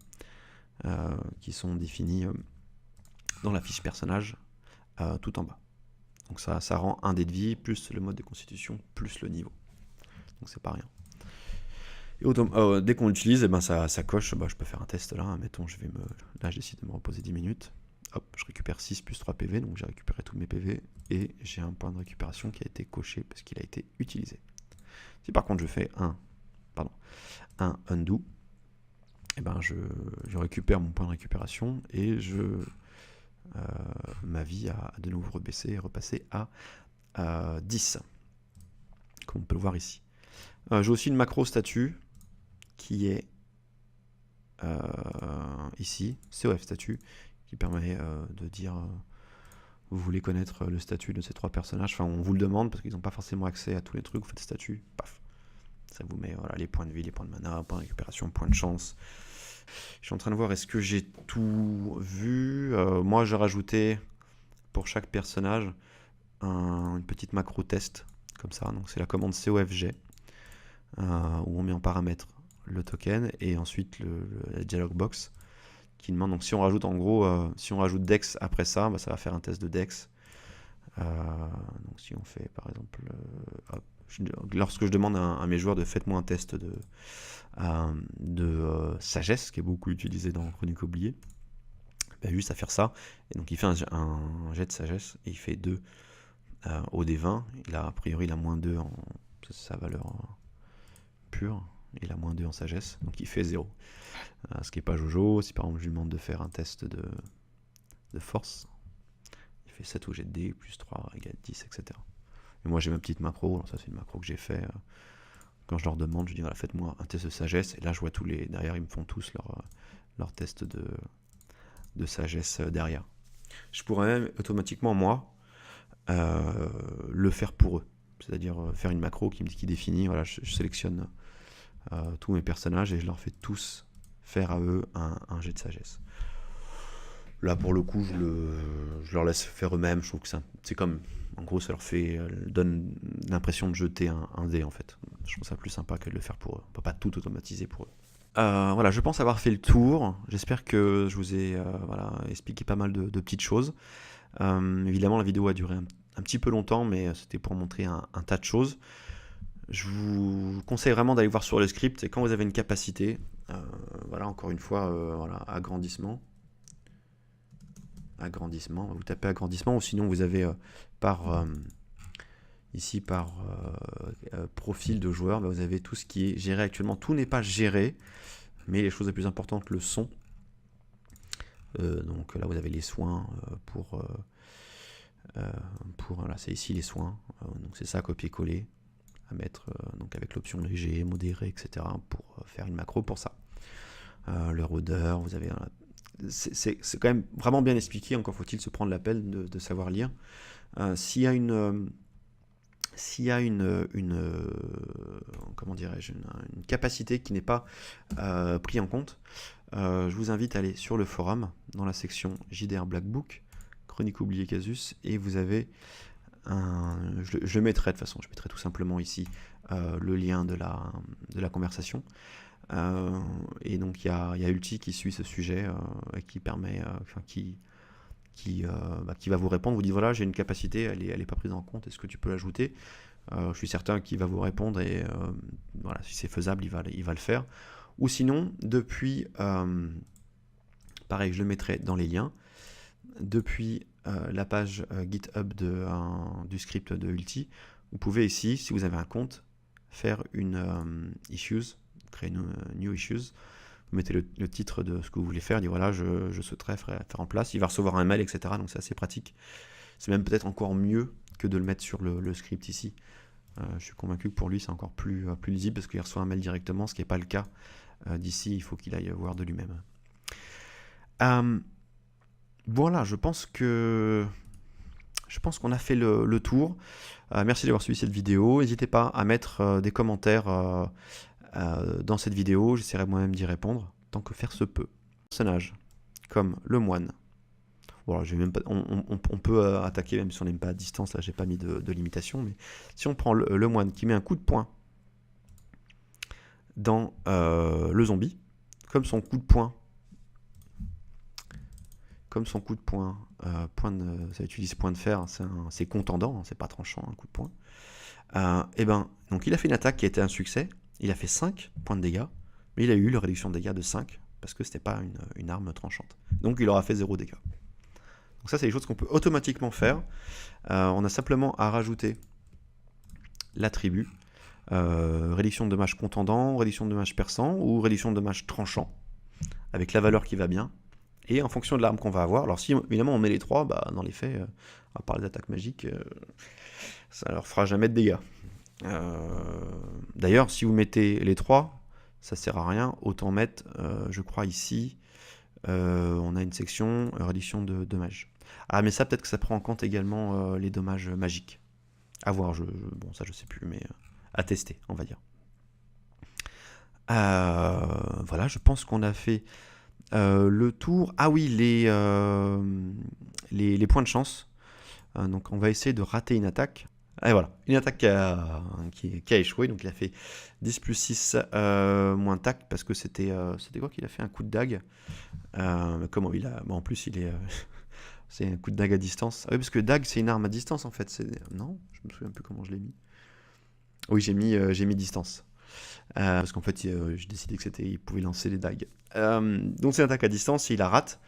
qui sont définis dans la fiche personnage, tout en bas. Donc ça rend un dé de vie, plus le mode de constitution, plus le niveau. Donc c'est pas rien. Et dès qu'on l'utilise, ça coche. Je peux faire un test là. Mettons, là, je décide de me reposer 10 minutes. Hop, je récupère 6 plus 3 PV. Donc j'ai récupéré tous mes PV. Et j'ai un point de récupération qui a été coché parce qu'il a été utilisé. Si par contre je fais un undo, et je récupère mon point de récupération et ma vie a de nouveau rebaissé et repassé à 10. Comme on peut le voir ici. J'ai aussi une macro statut qui est ici, COF statut, qui permet de dire vous voulez connaître le statut de ces 3 personnages. Enfin, on vous le demande parce qu'ils n'ont pas forcément accès à tous les trucs. Vous faites statut, paf. Ça vous met les points de vie, les points de mana, points de récupération, points de chance. Je suis en train de voir, est-ce que j'ai tout vu? Moi, j'ai rajouté pour chaque personnage une petite macro test, comme ça. Donc, c'est la commande COFG, où on met en paramètre le token et ensuite la dialog box qui demande. Donc, si on rajoute en gros, si on rajoute Dex après ça, ça va faire un test de Dex. Donc, si on fait par exemple, lorsque je demande à mes joueurs de faites-moi un test de sagesse, qui est beaucoup utilisé dans Chronique oubliée, juste à faire ça, et donc il fait un jet de sagesse et il fait 2 au D20. Il a a priori il a moins 2 en sa valeur pure, il a moins 2 en sagesse, donc il fait 0. Ce qui n'est pas Jojo. Si par exemple je lui demande de faire un test de force, il fait 7 au jet de dés, plus 3 égale 10, etc. Et moi j'ai ma petite macro, alors ça c'est une macro que j'ai fait. Quand je leur demande, je dis voilà, faites-moi un test de sagesse, et là je vois derrière ils me font tous leur test de sagesse derrière. Je pourrais même automatiquement moi le faire pour eux, c'est-à-dire faire une macro qui définit, voilà, je sélectionne tous mes personnages et je leur fais tous faire à eux un jet de sagesse. Là pour le coup je leur laisse faire eux-mêmes. Je trouve que c'est comme, en gros ça leur donne l'impression de jeter un dé en fait. Je trouve ça plus sympa que de le faire pour eux. On peut pas tout automatiser pour eux. Voilà, je pense avoir fait le tour. J'espère que je vous ai expliqué pas mal de petites choses. Évidemment la vidéo a duré un petit peu longtemps, mais c'était pour montrer un tas de choses. Je vous conseille vraiment d'aller voir sur le script, et quand vous avez une capacité, voilà, encore une fois, agrandissement. agrandissement, vous tapez agrandissement, ou sinon vous avez ici par profil de joueur, vous avez tout ce qui est géré actuellement. Tout n'est pas géré, mais les choses les plus importantes le sont. Donc là vous avez les soins voilà, c'est ici les soins, donc c'est ça, copier-coller, à mettre donc avec l'option léger, modéré, etc. pour faire une macro pour ça. Le rôdeur, vous avez c'est quand même vraiment bien expliqué, encore faut-il se prendre la peine de savoir lire. S'il y a comment dirais-je, une capacité qui n'est pas prise en compte, je vous invite à aller sur le forum, dans la section JDR Black Book, Chronique oubliée Casus, et vous avez je le mettrai de toute façon, je mettrai tout simplement ici le lien de la conversation. Et donc il y a Ulti qui suit ce sujet et qui permet, qui va vous répondre, vous dit voilà, j'ai une capacité, elle est pas prise en compte, est-ce que tu peux l'ajouter? Je suis certain qu'il va vous répondre, et voilà, si c'est faisable, il va le faire. Ou sinon, depuis, pareil, je le mettrai dans les liens, depuis la page GitHub du script de Ulti, vous pouvez ici, si vous avez un compte, faire une issues, créer une new issues, vous mettez le titre de ce que vous voulez faire, dites voilà, je souhaiterais faire en place, il va recevoir un mail, etc. Donc c'est assez pratique. C'est même peut-être encore mieux que de le mettre sur le script ici. Je suis convaincu que pour lui c'est encore plus lisible parce qu'il reçoit un mail directement, ce qui n'est pas le cas d'ici, il faut qu'il aille voir de lui-même. Voilà, je pense qu'on a fait le tour. Merci d'avoir suivi cette vidéo. N'hésitez pas à mettre des commentaires dans cette vidéo. J'essaierai moi-même d'y répondre, tant que faire se peut. Personnage comme le moine. Voilà, même pas, on peut attaquer même si on n'aime pas à distance. Là, j'ai pas mis de limitation. Mais si on prend le moine qui met un coup de poing dans le zombie, comme son coup de poing, ça utilise point de fer, c'est contendant, c'est pas tranchant, un coup de poing. Et donc il a fait une attaque qui a été un succès, il a fait 5 points de dégâts, mais il a eu la réduction de dégâts de 5, parce que c'était pas une arme tranchante. Donc il aura fait 0 dégâts. Donc ça, c'est des choses qu'on peut automatiquement faire. On a simplement à rajouter l'attribut, réduction de dommage contendant, réduction de dommage perçant, ou réduction de dommage tranchant, avec la valeur qui va bien. Et en fonction de l'arme qu'on va avoir, alors si évidemment on met les 3, dans les faits, à part les attaques magiques, ça leur fera jamais de dégâts. D'ailleurs, si vous mettez les 3, ça sert à rien, autant mettre, je crois ici, on a une section réduction de dommages. Ah, mais ça, peut-être que ça prend en compte également les dommages magiques. À voir, bon, ça je sais plus, mais à tester, on va dire. Voilà, je pense qu'on a fait le tour. Ah oui, les points de chance. Donc on va essayer de rater une attaque. Et voilà, une attaque qui a échoué. Donc il a fait 10 plus 6 moins tac, parce que c'était quoi qu'il a fait? Un coup de dague. Comment il a... Bon, en plus, il est... c'est un coup de dague à distance. Ah oui, parce que dague, c'est une arme à distance, en fait. Non, je me souviens plus comment je l'ai mis. Oui, j'ai mis distance. Parce qu'en fait, j'ai décidé que il pouvait lancer les dagues. Donc c'est une attaque à distance, il la rate.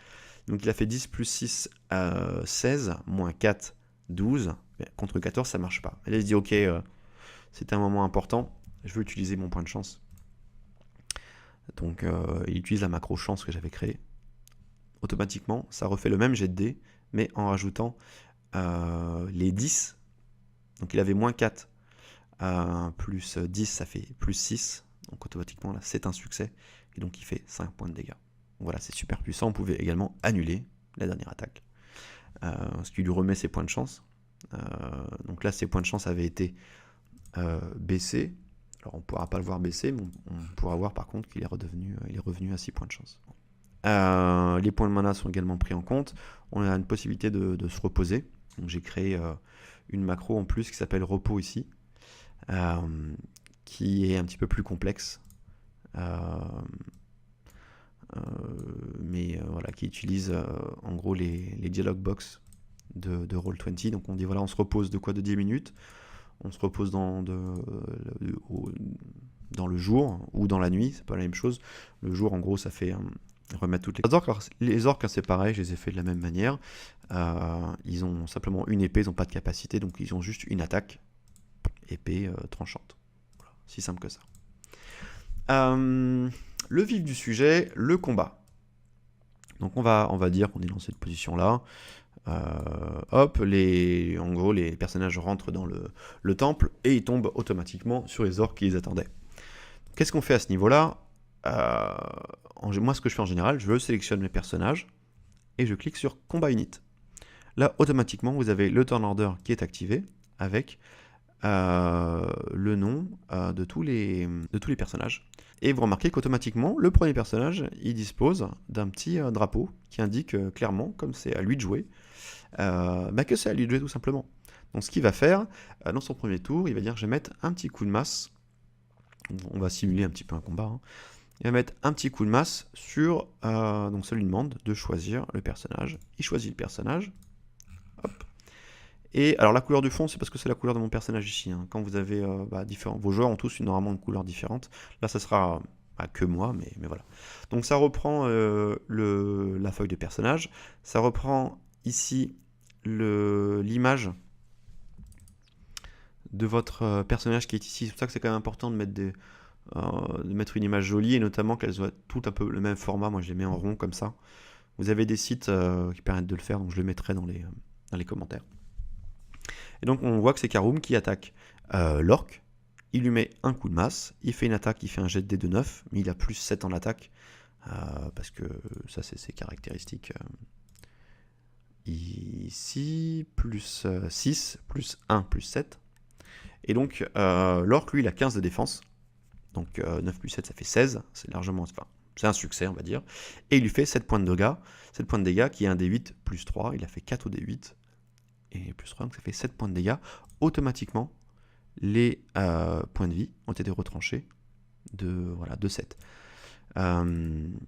Donc il a fait 10 plus 6, 16, moins 4, 12. Mais contre 14, ça marche pas. Et là, il se dit, ok, c'est un moment important, je veux utiliser mon point de chance. Donc il utilise la macro chance que j'avais créée. Automatiquement, ça refait le même jet de dés, mais en rajoutant les 10. Donc il avait moins 4. Plus 10, ça fait plus 6. Donc automatiquement, là, c'est un succès. Et donc, il fait 5 points de dégâts. Donc, voilà, c'est super puissant. On pouvait également annuler la dernière attaque. Ce qui lui remet ses points de chance. Donc là, ses points de chance avaient été baissés. Alors, on ne pourra pas le voir baisser, mais on pourra voir par contre qu'il est revenu à 6 points de chance. Les points de mana sont également pris en compte. On a une possibilité de se reposer. Donc, j'ai créé une macro en plus qui s'appelle repos ici. Qui est un petit peu plus complexe, mais voilà, qui utilise en gros les dialog box de Roll20. Donc on dit voilà, on se repose de 10 minutes, on se repose dans le jour ou dans la nuit, c'est pas la même chose. Le jour, en gros, ça fait remettre toutes les orques. Alors, les orques, hein, c'est pareil, je les ai fait de la même manière. Ils ont simplement une épée, ils n'ont pas de capacité, donc ils ont juste une attaque. Épée tranchante. Voilà, si simple que ça. Le vif du sujet, le combat. Donc on va dire qu'on est dans cette position-là. Hop, en gros, les personnages rentrent dans le temple et ils tombent automatiquement sur les orques qui les attendaient. Qu'est-ce qu'on fait à ce niveau-là? Moi, ce que je fais en général, je sélectionne mes personnages et je clique sur Combat Unit. Là, automatiquement, vous avez le turn order qui est activé avec le nom de tous les personnages. Et vous remarquez qu'automatiquement, le premier personnage, il dispose d'un petit drapeau qui indique clairement, comme c'est à lui de jouer, que c'est à lui de jouer tout simplement. Donc ce qu'il va faire, dans son premier tour, il va dire je vais mettre un petit coup de masse. On va simuler un petit peu un combat. Hein. Il va mettre un petit coup de masse sur... donc ça lui demande de choisir le personnage. Il choisit le personnage. Hop. Et alors la couleur du fond, c'est parce que c'est la couleur de mon personnage ici. Hein. Quand vous avez vos joueurs ont tous normalement une couleur différente. Là, ça sera que moi, mais voilà. Donc ça reprend la feuille de personnage. Ça reprend ici l'image de votre personnage qui est ici. C'est pour ça que c'est quand même important de mettre une image jolie et notamment qu'elles soient toutes un peu le même format. Moi, je les mets en rond comme ça. Vous avez des sites qui permettent de le faire, donc je le mettrai dans les commentaires. Et donc on voit que c'est Karoum qui attaque l'orc. Il lui met un coup de masse. Il fait une attaque, il fait un jet de dés de 9, mais il a plus 7 en attaque. Parce que ça, c'est ses caractéristiques. Ici, plus 6, plus 1, plus 7. Et donc l'orc, lui, il a 15 de défense. Donc 9 plus 7, ça fait 16. C'est largement... Enfin, c'est un succès, on va dire. Et il lui fait 7 points de dégâts. 7 points de dégâts qui est un D8 plus 3. Il a fait 4 au D8. Et plus 3, donc ça fait 7 points de dégâts. Automatiquement, les points de vie ont été retranchés de 7.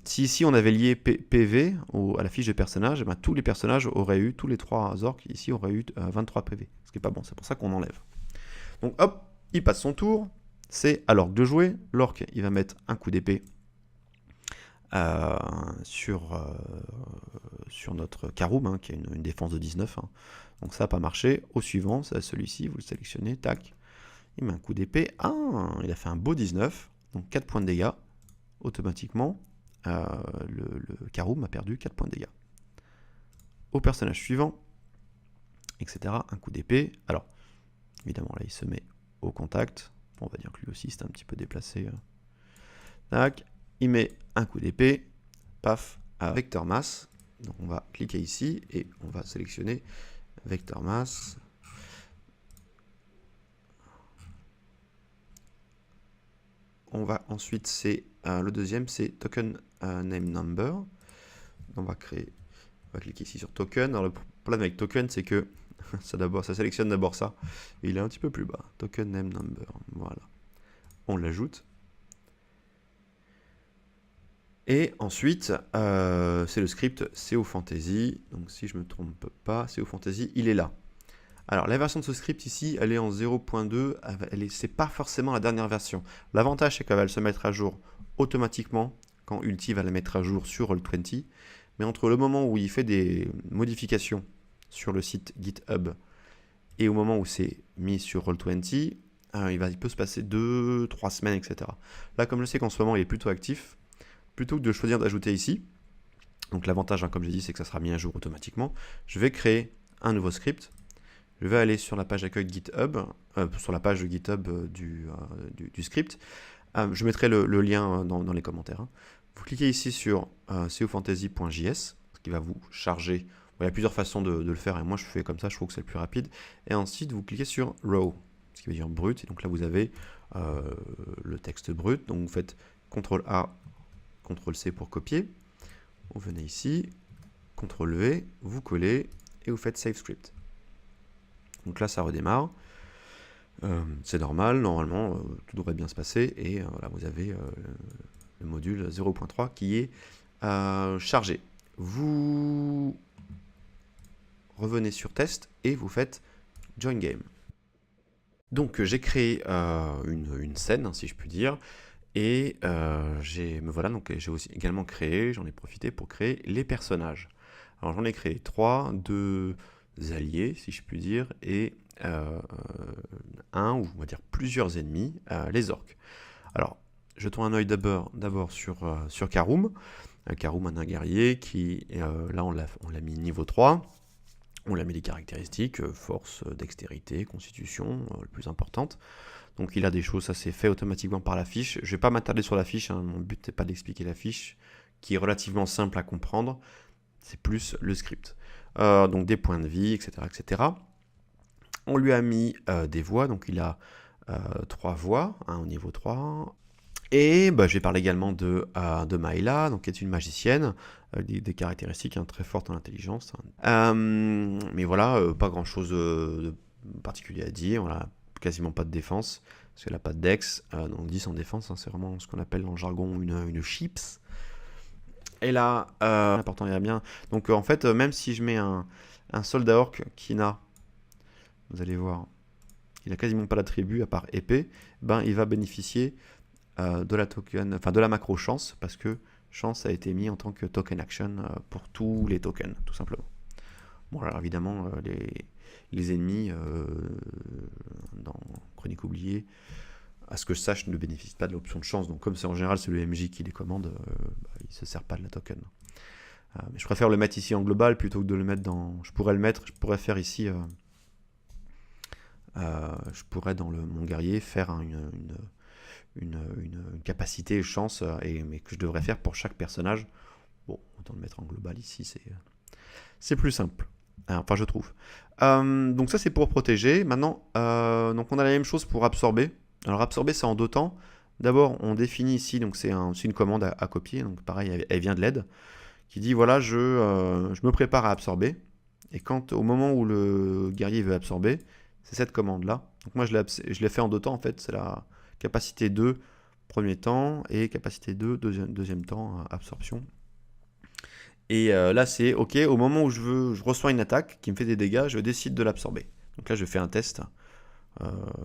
Si ici on avait lié PV à la fiche de personnage, et bien, tous les personnages auraient eu, tous les 3 orques ici auraient eu 23 PV. Ce qui n'est pas bon, c'est pour ça qu'on enlève. Donc hop, il passe son tour. C'est à l'orque de jouer. L'orque, il va mettre un coup d'épée sur notre Karoum, hein, qui a une défense de 19. Hein. Donc ça n'a pas marché. Au suivant, c'est celui-ci, vous le sélectionnez, tac. Il met un coup d'épée. Ah, il a fait un beau 19. Donc 4 points de dégâts. Automatiquement, le Karoum a perdu 4 points de dégâts. Au personnage suivant, etc. Un coup d'épée. Alors, évidemment, là, il se met au contact. Bon, on va dire que lui aussi, c'est un petit peu déplacé. Tac. Il met un coup d'épée. Paf. À Vector Mass. Donc, on va cliquer ici et on va sélectionner Vector Mass. On va ensuite, le deuxième, c'est Token Name Number. On va cliquer ici sur Token. Alors, le problème avec Token, c'est que ça sélectionne d'abord ça. Et il est un petit peu plus bas. Token Name Number. Voilà. On l'ajoute. Et ensuite, c'est le script CO Fantasy. Donc, si je ne me trompe pas, CO Fantasy, il est là. Alors, la version de ce script ici, elle est en 0.2. C'est pas forcément la dernière version. L'avantage, c'est qu'elle va se mettre à jour automatiquement quand Ulti va la mettre à jour sur Roll20. Mais entre le moment où il fait des modifications sur le site GitHub et au moment où c'est mis sur Roll20, il peut se passer 2-3 semaines, etc. Là, comme je sais qu'en ce moment, il est plutôt actif, plutôt que de choisir d'ajouter ici, donc l'avantage, hein, comme j'ai dit, c'est que ça sera mis à jour automatiquement, je vais créer un nouveau script. Je vais aller sur la page d'accueil GitHub, sur la page de GitHub du script. Je mettrai le lien dans les commentaires. Hein. Vous cliquez ici sur cofantasy.js, ce qui va vous charger. Il y a plusieurs façons de le faire, et moi je fais comme ça, je trouve que c'est le plus rapide. Et ensuite, vous cliquez sur raw, ce qui veut dire brut. Et donc là, vous avez le texte brut. Donc vous faites CTRL-A, CTRL-C pour copier. Vous venez ici, CTRL-V, vous collez, et vous faites Save Script. Donc là, ça redémarre. C'est normal, normalement, tout devrait bien se passer. Et voilà, vous avez le module 0.3 qui est chargé. Vous revenez sur test et vous faites Join Game. Donc j'ai créé une scène, si je puis dire. Et me voilà, donc j'ai aussi également créé, j'en ai profité pour créer les personnages. Alors j'en ai créé 3, 2 alliés, si je puis dire, et un, ou on va dire plusieurs ennemis, les orques. Alors, jetons un œil d'abord sur Karum. Karum, un guerrier qui, là on l'a mis niveau 3. On l'a mis des caractéristiques, force, dextérité, constitution, le plus importante. Donc il a des choses, ça c'est fait automatiquement par la fiche. Je ne vais pas m'attarder sur la fiche, hein, mon but n'est pas d'expliquer la fiche, qui est relativement simple à comprendre, c'est plus le script. Donc des points de vie, etc. etc. On lui a mis des voix, donc il a 3 voix, au niveau 3. Et je vais parler également de Maëla, donc qui est une magicienne, des caractéristiques très fortes en intelligence. Mais voilà, pas grand chose de particulier à dire, voilà, quasiment pas de défense, parce qu'elle n'a pas de dex, donc 10 en défense, c'est vraiment ce qu'on appelle en jargon une chips. Et là, l'important est bien, donc en fait, même si je mets un soldat orc qui n'a, vous allez voir, il n'a quasiment pas d'attribut à part épée, il va bénéficier de la macro chance, parce que chance a été mis en tant que token action pour tous les tokens, tout simplement. Bon, alors évidemment, les ennemis dans Chronique oubliée, à ce que je sache, ne bénéficient pas de l'option de chance, donc comme c'est en général c'est le MJ qui les commande, il ne se sert pas de la token. Mais je préfère le mettre ici en global plutôt que de le mettre dans... Je pourrais faire ici... je pourrais dans mon guerrier faire une capacité chance, mais que je devrais faire pour chaque personnage. Bon, autant le mettre en global ici, c'est plus simple. Enfin, je trouve. Donc ça, c'est pour protéger. Maintenant, donc on a la même chose pour absorber. Alors absorber, c'est en 2 temps. D'abord, on définit ici, donc c'est une commande à copier. Donc pareil, elle vient de l'aide, qui dit, voilà, je me prépare à absorber. Et au moment où le guerrier veut absorber, c'est cette commande-là. Donc moi, je l'ai fait en 2 temps, en fait. C'est la capacité 2, premier temps, et capacité 2, deuxième temps, absorption. Et là, c'est OK, au moment où je reçois une attaque qui me fait des dégâts, je décide de l'absorber. Donc là, je fais un test.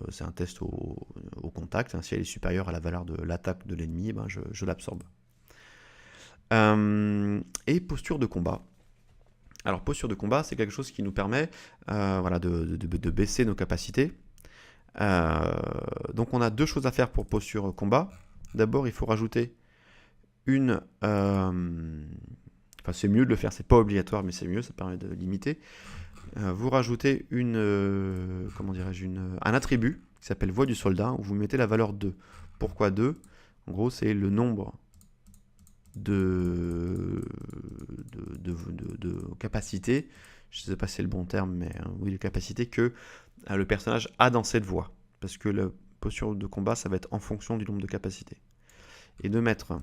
C'est un test au contact. Si elle est supérieure à la valeur de l'attaque de l'ennemi, je l'absorbe. Et posture de combat. Alors, posture de combat, c'est quelque chose qui nous permet de baisser nos capacités. Donc, on a 2 choses à faire pour posture combat. D'abord, il faut rajouter une... c'est mieux de le faire, c'est pas obligatoire, mais c'est mieux, ça permet de limiter. Vous rajoutez un attribut qui s'appelle voix du soldat, où vous mettez la valeur 2. Pourquoi 2 ? En gros, c'est le nombre de capacités, je ne sais pas si c'est le bon terme, mais oui, les capacités que le personnage a dans cette voix. Parce que la posture de combat, ça va être en fonction du nombre de capacités. Et de mettre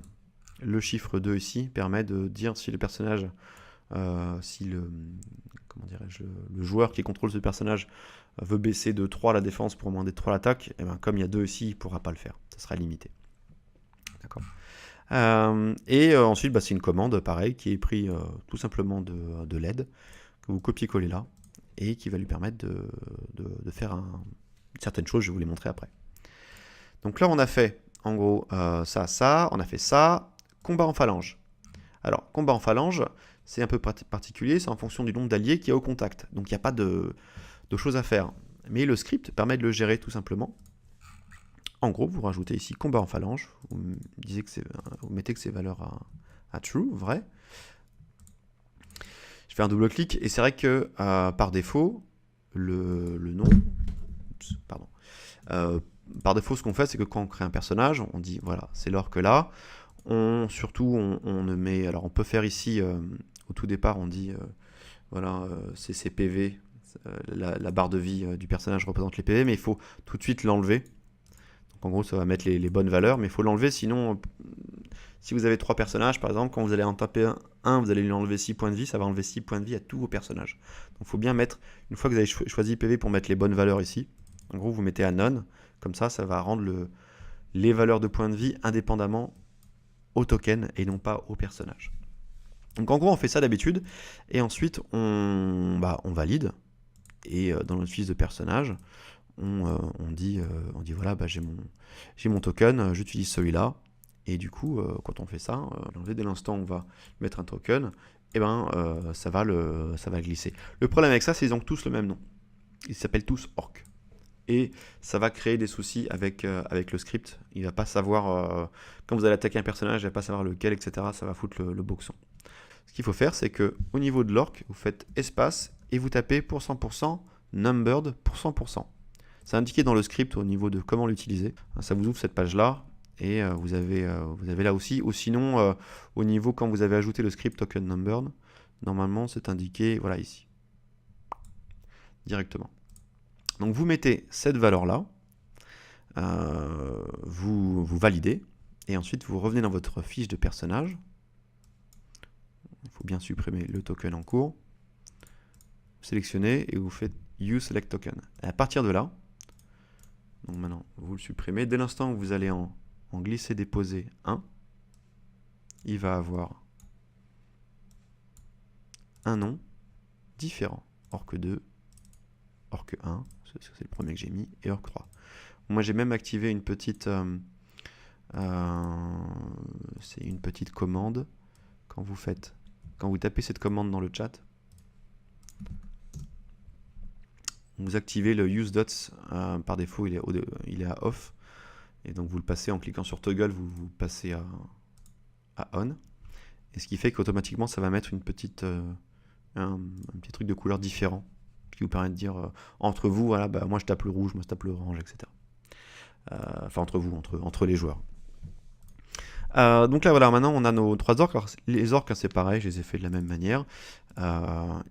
le chiffre 2 ici permet de dire si le personnage, si le joueur qui contrôle ce personnage veut baisser de 3 la défense pour moins de 3 l'attaque, et comme il y a 2 ici, il ne pourra pas le faire. Ça sera limité. D'accord. Ensuite, c'est une commande, pareil, qui est prise tout simplement de l'aide, que vous copiez-collez là, et qui va lui permettre de faire certaines choses, je vais vous les montrer après. Donc là, on a fait, en gros, ça, on a fait ça, combat en phalange. Alors, combat en phalange, c'est un peu particulier, c'est en fonction du nombre d'alliés qu'il y a au contact. Donc, il n'y a pas de choses à faire. Mais le script permet de le gérer tout simplement. En gros, vous rajoutez ici combat en phalange, vous mettez que c'est valeur à true, vrai. Je fais un double-clic, et c'est vrai que par défaut, le nom... Pardon. Par défaut, ce qu'on fait, c'est que quand on crée un personnage, on dit, voilà, c'est l'orque là. On ne met... Alors, on peut faire ici, au tout départ, on dit, c'est ses PV, la barre de vie du personnage représente les PV, mais il faut tout de suite l'enlever. Donc, en gros, ça va mettre les bonnes valeurs, mais il faut l'enlever, sinon, si vous avez 3 personnages, par exemple, quand vous allez en taper un, vous allez lui enlever 6 points de vie, ça va enlever 6 points de vie à tous vos personnages. Donc, il faut bien mettre, une fois que vous avez choisi PV pour mettre les bonnes valeurs ici, en gros, vous mettez à none, comme ça va rendre les valeurs de points de vie indépendamment au token et non pas au personnage. Donc en gros, on fait ça d'habitude, et ensuite on valide, et dans notre fiche de personnage, on dit voilà, bah, j'ai mon token, j'utilise celui-là. Et du coup, quand on fait ça, dès l'instant où on va mettre un token, et ben, ça va glisser. Le problème avec ça, c'est qu'ils ont tous le même nom. Ils s'appellent tous orc. Et ça va créer des soucis avec le script. Il va pas savoir, quand vous allez attaquer un personnage, il va pas savoir lequel, etc. Ça va foutre le boxon. Ce qu'il faut faire, c'est que au niveau de l'orc, vous faites espace et vous tapez %% numbered pour 100%. C'est indiqué dans le script au niveau de comment l'utiliser. Ça vous ouvre cette page-là et vous avez là aussi. Ou sinon, au niveau quand vous avez ajouté le script token numbered, normalement c'est indiqué voilà ici, directement. Donc vous mettez cette valeur-là, vous validez, et ensuite vous revenez dans votre fiche de personnage. Il faut bien supprimer le token en cours. Sélectionnez et vous faites Use Select Token. Et à partir de là, donc maintenant vous le supprimez. Dès l'instant où vous allez en glisser déposer 1, il va avoir un nom différent. Orc 2, Orc 1, c'est le premier que j'ai mis, et Orc 3. Moi j'ai même activé une petite c'est une petite commande quand vous tapez cette commande dans le chat, vous activez le use dots, par défaut il est à off, et donc vous le passez en cliquant sur toggle, vous passez à on, et ce qui fait qu'automatiquement ça va mettre un petit truc de couleur différent, ce qui vous permet de dire entre vous, voilà, bah, moi je tape le rouge, moi je tape le orange, etc. Enfin entre vous, entre les joueurs. Donc là voilà, maintenant on a nos 3 orques. Alors, les orques, hein, c'est pareil, je les ai fait de la même manière.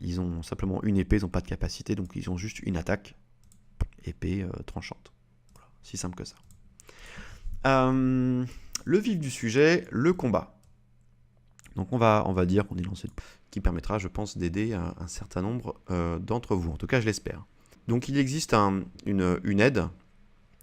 Ils ont simplement une épée, ils n'ont pas de capacité, donc ils ont juste une attaque, épée tranchante. Voilà, si simple que ça. Le vif du sujet, le combat. Donc on va dire qu'on est lancé, qui permettra, je pense, d'aider un certain nombre d'entre vous. En tout cas, je l'espère. Donc il existe une aide.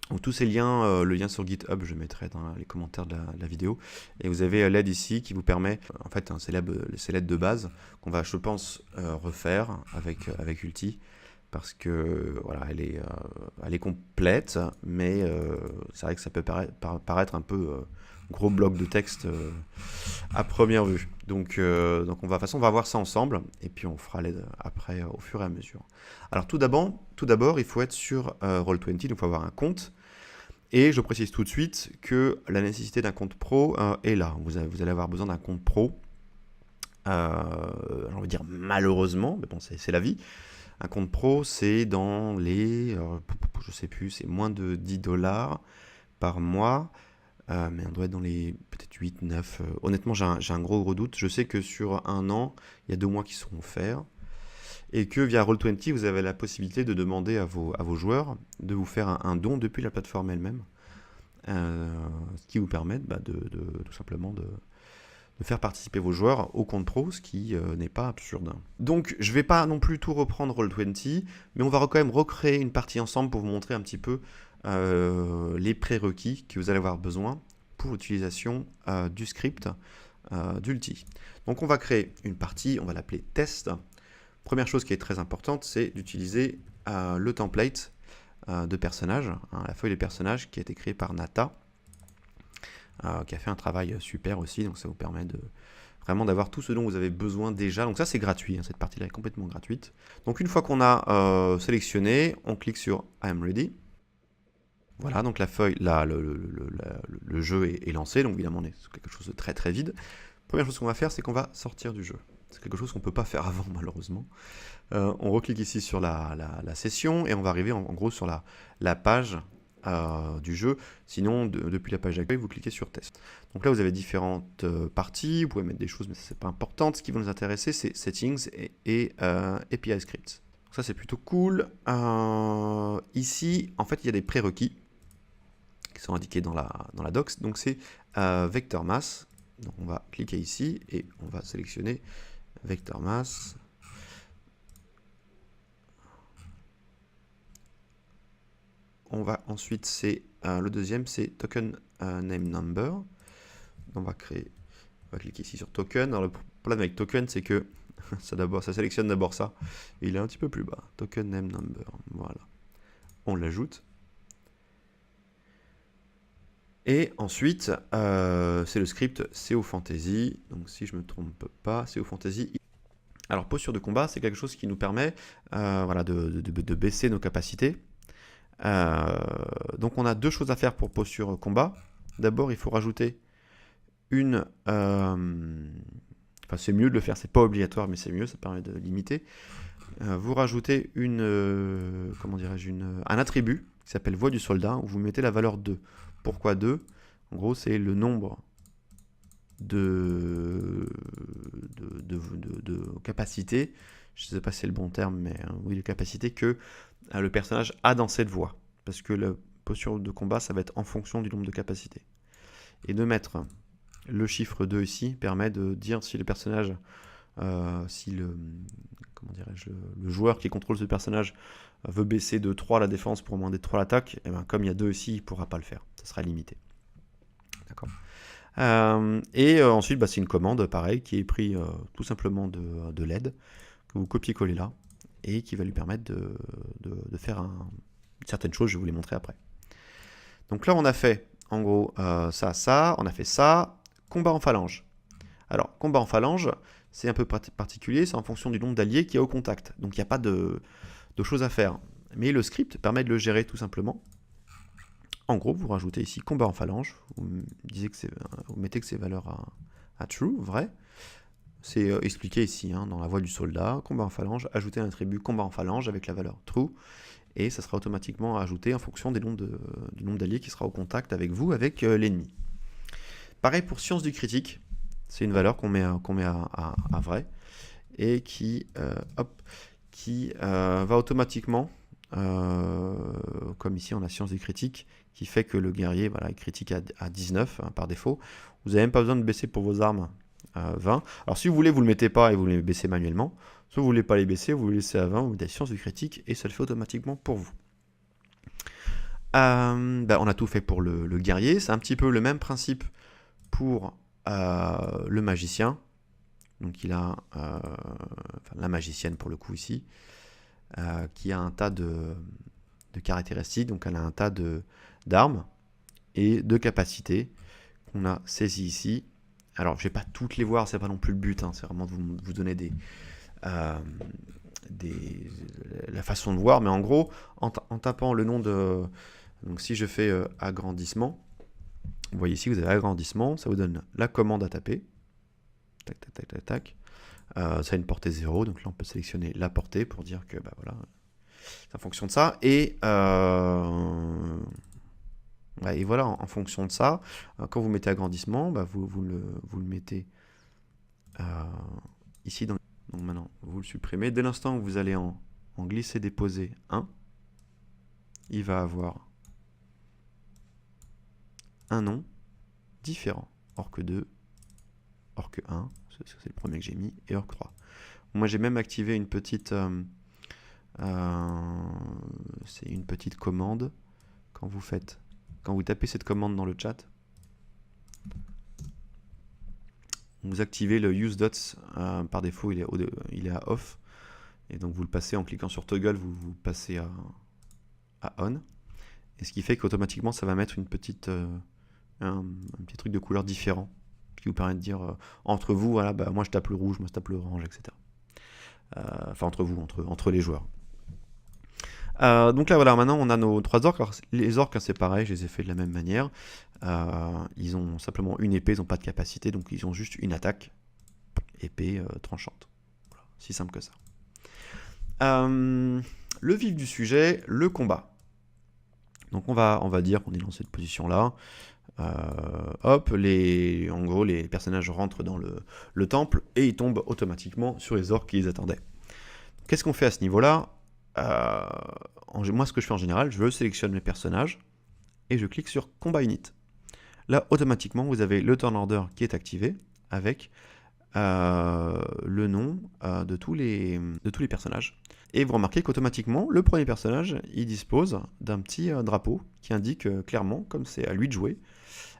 Donc tous ces liens, le lien sur GitHub, je mettrai dans les commentaires de la vidéo. Et vous avez l'aide ici qui vous permet, en fait, c'est l'aide de base qu'on va, je pense, refaire avec Ulti. Parce que voilà, elle est complète, mais c'est vrai que ça peut paraître un peu gros bloc de texte à première vue. Donc on va voir ça ensemble, et puis on fera l'aide après au fur et à mesure. Alors tout d'abord, il faut être sur Roll20, donc il faut avoir un compte. Et je précise tout de suite que la nécessité d'un compte pro est là. Vous allez avoir besoin d'un compte pro. On va dire malheureusement, mais bon, c'est la vie. Un compte pro, c'est dans les, je sais plus, c'est moins de 10 $ par mois. Mais on doit être dans les peut-être 8, 9. Honnêtement, j'ai un gros doute. Je sais que sur un an, il y a 2 mois qui seront offerts. Et que via Roll20, vous avez la possibilité de demander à vos joueurs de vous faire un don depuis la plateforme elle-même. Ce qui vous permet tout simplement de faire participer vos joueurs au compte pro, ce qui n'est pas absurde. Donc je ne vais pas non plus tout reprendre Roll20, mais on va quand même recréer une partie ensemble pour vous montrer un petit peu les prérequis que vous allez avoir besoin pour l'utilisation du script d'Ulti. Donc on va créer une partie, on va l'appeler test. Première chose qui est très importante, c'est d'utiliser le template de personnage, hein, la feuille de personnage qui a été créée par Nata, qui a fait un travail super aussi, donc ça vous permet vraiment d'avoir tout ce dont vous avez besoin déjà. Donc ça c'est gratuit, hein, cette partie-là est complètement gratuite. Donc une fois qu'on a sélectionné, on clique sur I am ready. Voilà, donc la feuille, là, le jeu est lancé, donc évidemment on est sur quelque chose de très très vide. Première chose qu'on va faire, c'est qu'on va sortir du jeu. C'est quelque chose qu'on ne peut pas faire avant, malheureusement. On reclique ici sur la session et on va arriver en gros sur la page du jeu. Sinon, depuis la page d'accueil, vous cliquez sur test. Donc là, vous avez différentes parties. Vous pouvez mettre des choses, mais ce n'est pas important. Ce qui va nous intéresser, c'est settings et API scripts. Donc ça, c'est plutôt cool. Ici, en fait, il y a des prérequis qui sont indiqués dans la docs. Donc c'est vector mass. Donc on va cliquer ici et on va sélectionner vector mass. On va ensuite, le deuxième, c'est token name number. On va cliquer ici sur token. Alors le problème avec token, c'est que ça sélectionne d'abord ça. Et il est un petit peu plus bas. Token name number. Voilà. on l'ajoute. Et ensuite, c'est le script CO Fantasy. Donc si je ne me trompe pas, CO Fantasy. Alors posture de combat, c'est quelque chose qui nous permet voilà, de baisser nos capacités. Donc on a deux choses à faire pour posture combat. D'abord, il faut rajouter une... Enfin, c'est mieux de le faire, c'est pas obligatoire, mais c'est mieux, ça permet de limiter. Vous rajoutez comment dirais-je, un attribut qui s'appelle voix du soldat, où vous mettez la valeur 2. Pourquoi 2? En gros, c'est le nombre de capacités, je ne sais pas si c'est le bon terme, mais oui, de capacités que le personnage a dans cette voix. Parce que la posture de combat, ça va être en fonction du nombre de capacités. Et de mettre le chiffre 2 ici permet de dire si le personnage, si comment dirais-je, le joueur qui contrôle ce personnage veut baisser de 3 la défense pour augmenter de 3 l'attaque, et ben comme il y a 2 ici, il ne pourra pas le faire. Ça sera limité. D'accord. Ensuite, c'est une commande, pareil, qui est prise tout simplement de l'aide, que vous copiez-collez là, et qui va lui permettre de faire certaines choses, je vais vous les montrer après. Donc là, on a fait, en gros, ça, on a fait ça, combat en phalange. Alors, combat en phalange, c'est un peu particulier, c'est en fonction du nombre d'alliés qu'il y a au contact. Donc, il n'y a pas de choses à faire. Mais le script permet de le gérer tout simplement. En gros, vous rajoutez ici combat en phalange, vous mettez que c'est valeur à true, vrai. C'est expliqué ici, dans la voie du soldat, combat en phalange, ajouter un attribut combat en phalange avec la valeur true, et ça sera automatiquement ajouté en fonction du nombre d'alliés qui sera au contact avec vous, avec l'ennemi. Pareil pour science du critique, c'est une valeur qu'on met à vrai, et qui va automatiquement, comme ici on a science du critique, qui fait que le guerrier est critique à 19 par défaut. Vous n'avez même pas besoin de baisser pour vos armes à 20. Alors si vous voulez, vous ne le mettez pas et vous les baissez manuellement. Soit vous ne voulez pas les baisser, vous les laissez à 20, vous mettez science du critique et ça le fait automatiquement pour vous. On a tout fait pour le guerrier. C'est un petit peu le même principe pour le magicien. Donc il a la magicienne pour le coup ici, qui a un tas de caractéristiques. Donc elle a un tas d'armes et de capacités qu'on a saisies ici. Alors je ne vais pas toutes les voir, c'est pas non plus le but, c'est vraiment de vous donner la façon de voir, mais en gros, en tapant le nom de... Donc si je fais agrandissement, vous voyez ici, vous avez agrandissement, ça vous donne la commande à taper. Tac, tac, tac, tac, tac. Ça a une portée 0, donc là on peut sélectionner la portée pour dire que voilà, c'est en fonction de ça. Et voilà, en fonction de ça, quand vous mettez agrandissement, vous le mettez ici. Donc maintenant, vous le supprimez. Dès l'instant où vous allez en glisser-déposer 1, il va avoir un nom différent. Orc 2, Orc 1, c'est le premier que j'ai mis, et Orc 3. Moi j'ai même activé une petite... c'est une petite commande. Quand vous tapez cette commande dans le chat, vous activez le use dots, par défaut il est à off, et donc vous le passez en cliquant sur toggle, vous passez à on, et ce qui fait qu'automatiquement ça va mettre un petit truc de couleur différent, qui vous permet de dire entre vous, voilà, moi je tape le rouge, moi je tape l'orange, etc. Enfin entre vous, entre les joueurs. Donc là voilà, maintenant on a nos 3 orques. Alors, les orques c'est pareil, je les ai fait de la même manière. Ils ont simplement une épée, ils n'ont pas de capacité, donc ils ont juste une attaque, épée tranchante. Voilà, si simple que ça. Le vif du sujet, le combat. Donc on va dire qu'on est dans cette position là. Hop, en gros les personnages rentrent dans le temple et ils tombent automatiquement sur les orques qui les attendaient. Qu'est-ce qu'on fait à ce niveau-là? Moi ce que je fais en général, je sélectionne mes personnages et je clique sur Combat Unit. Là automatiquement vous avez le turn order qui est activé avec le nom de tous les personnages. Et vous remarquez qu'automatiquement le premier personnage il dispose d'un petit drapeau qui indique clairement, comme c'est à lui de jouer,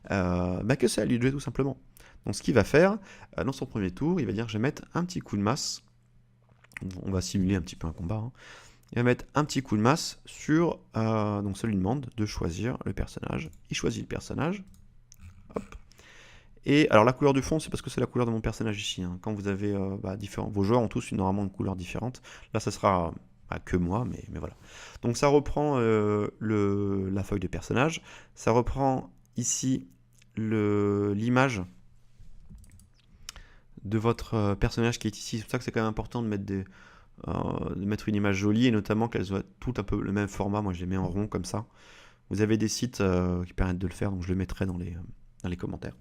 que c'est à lui de jouer tout simplement. Donc ce qu'il va faire dans son premier tour, il va dire je vais mettre un petit coup de masse. On va simuler un petit peu un combat, il va mettre un petit coup de masse sur, donc ça lui demande de choisir le personnage. Il choisit le personnage. Hop. Et alors la couleur du fond, c'est parce que c'est la couleur de mon personnage ici. Hein. Quand vous avez vos joueurs ont tous normalement une couleur différente. Là, ça sera que moi, mais voilà. Donc ça reprend la feuille de personnage. Ça reprend ici l'image de votre personnage qui est ici. C'est pour ça que c'est quand même important de mettre une image jolie et notamment qu'elles soient toutes un peu le même format. Moi, je les mets en rond comme ça. Vous avez des sites qui permettent de le faire, donc je le mettrai dans les commentaires.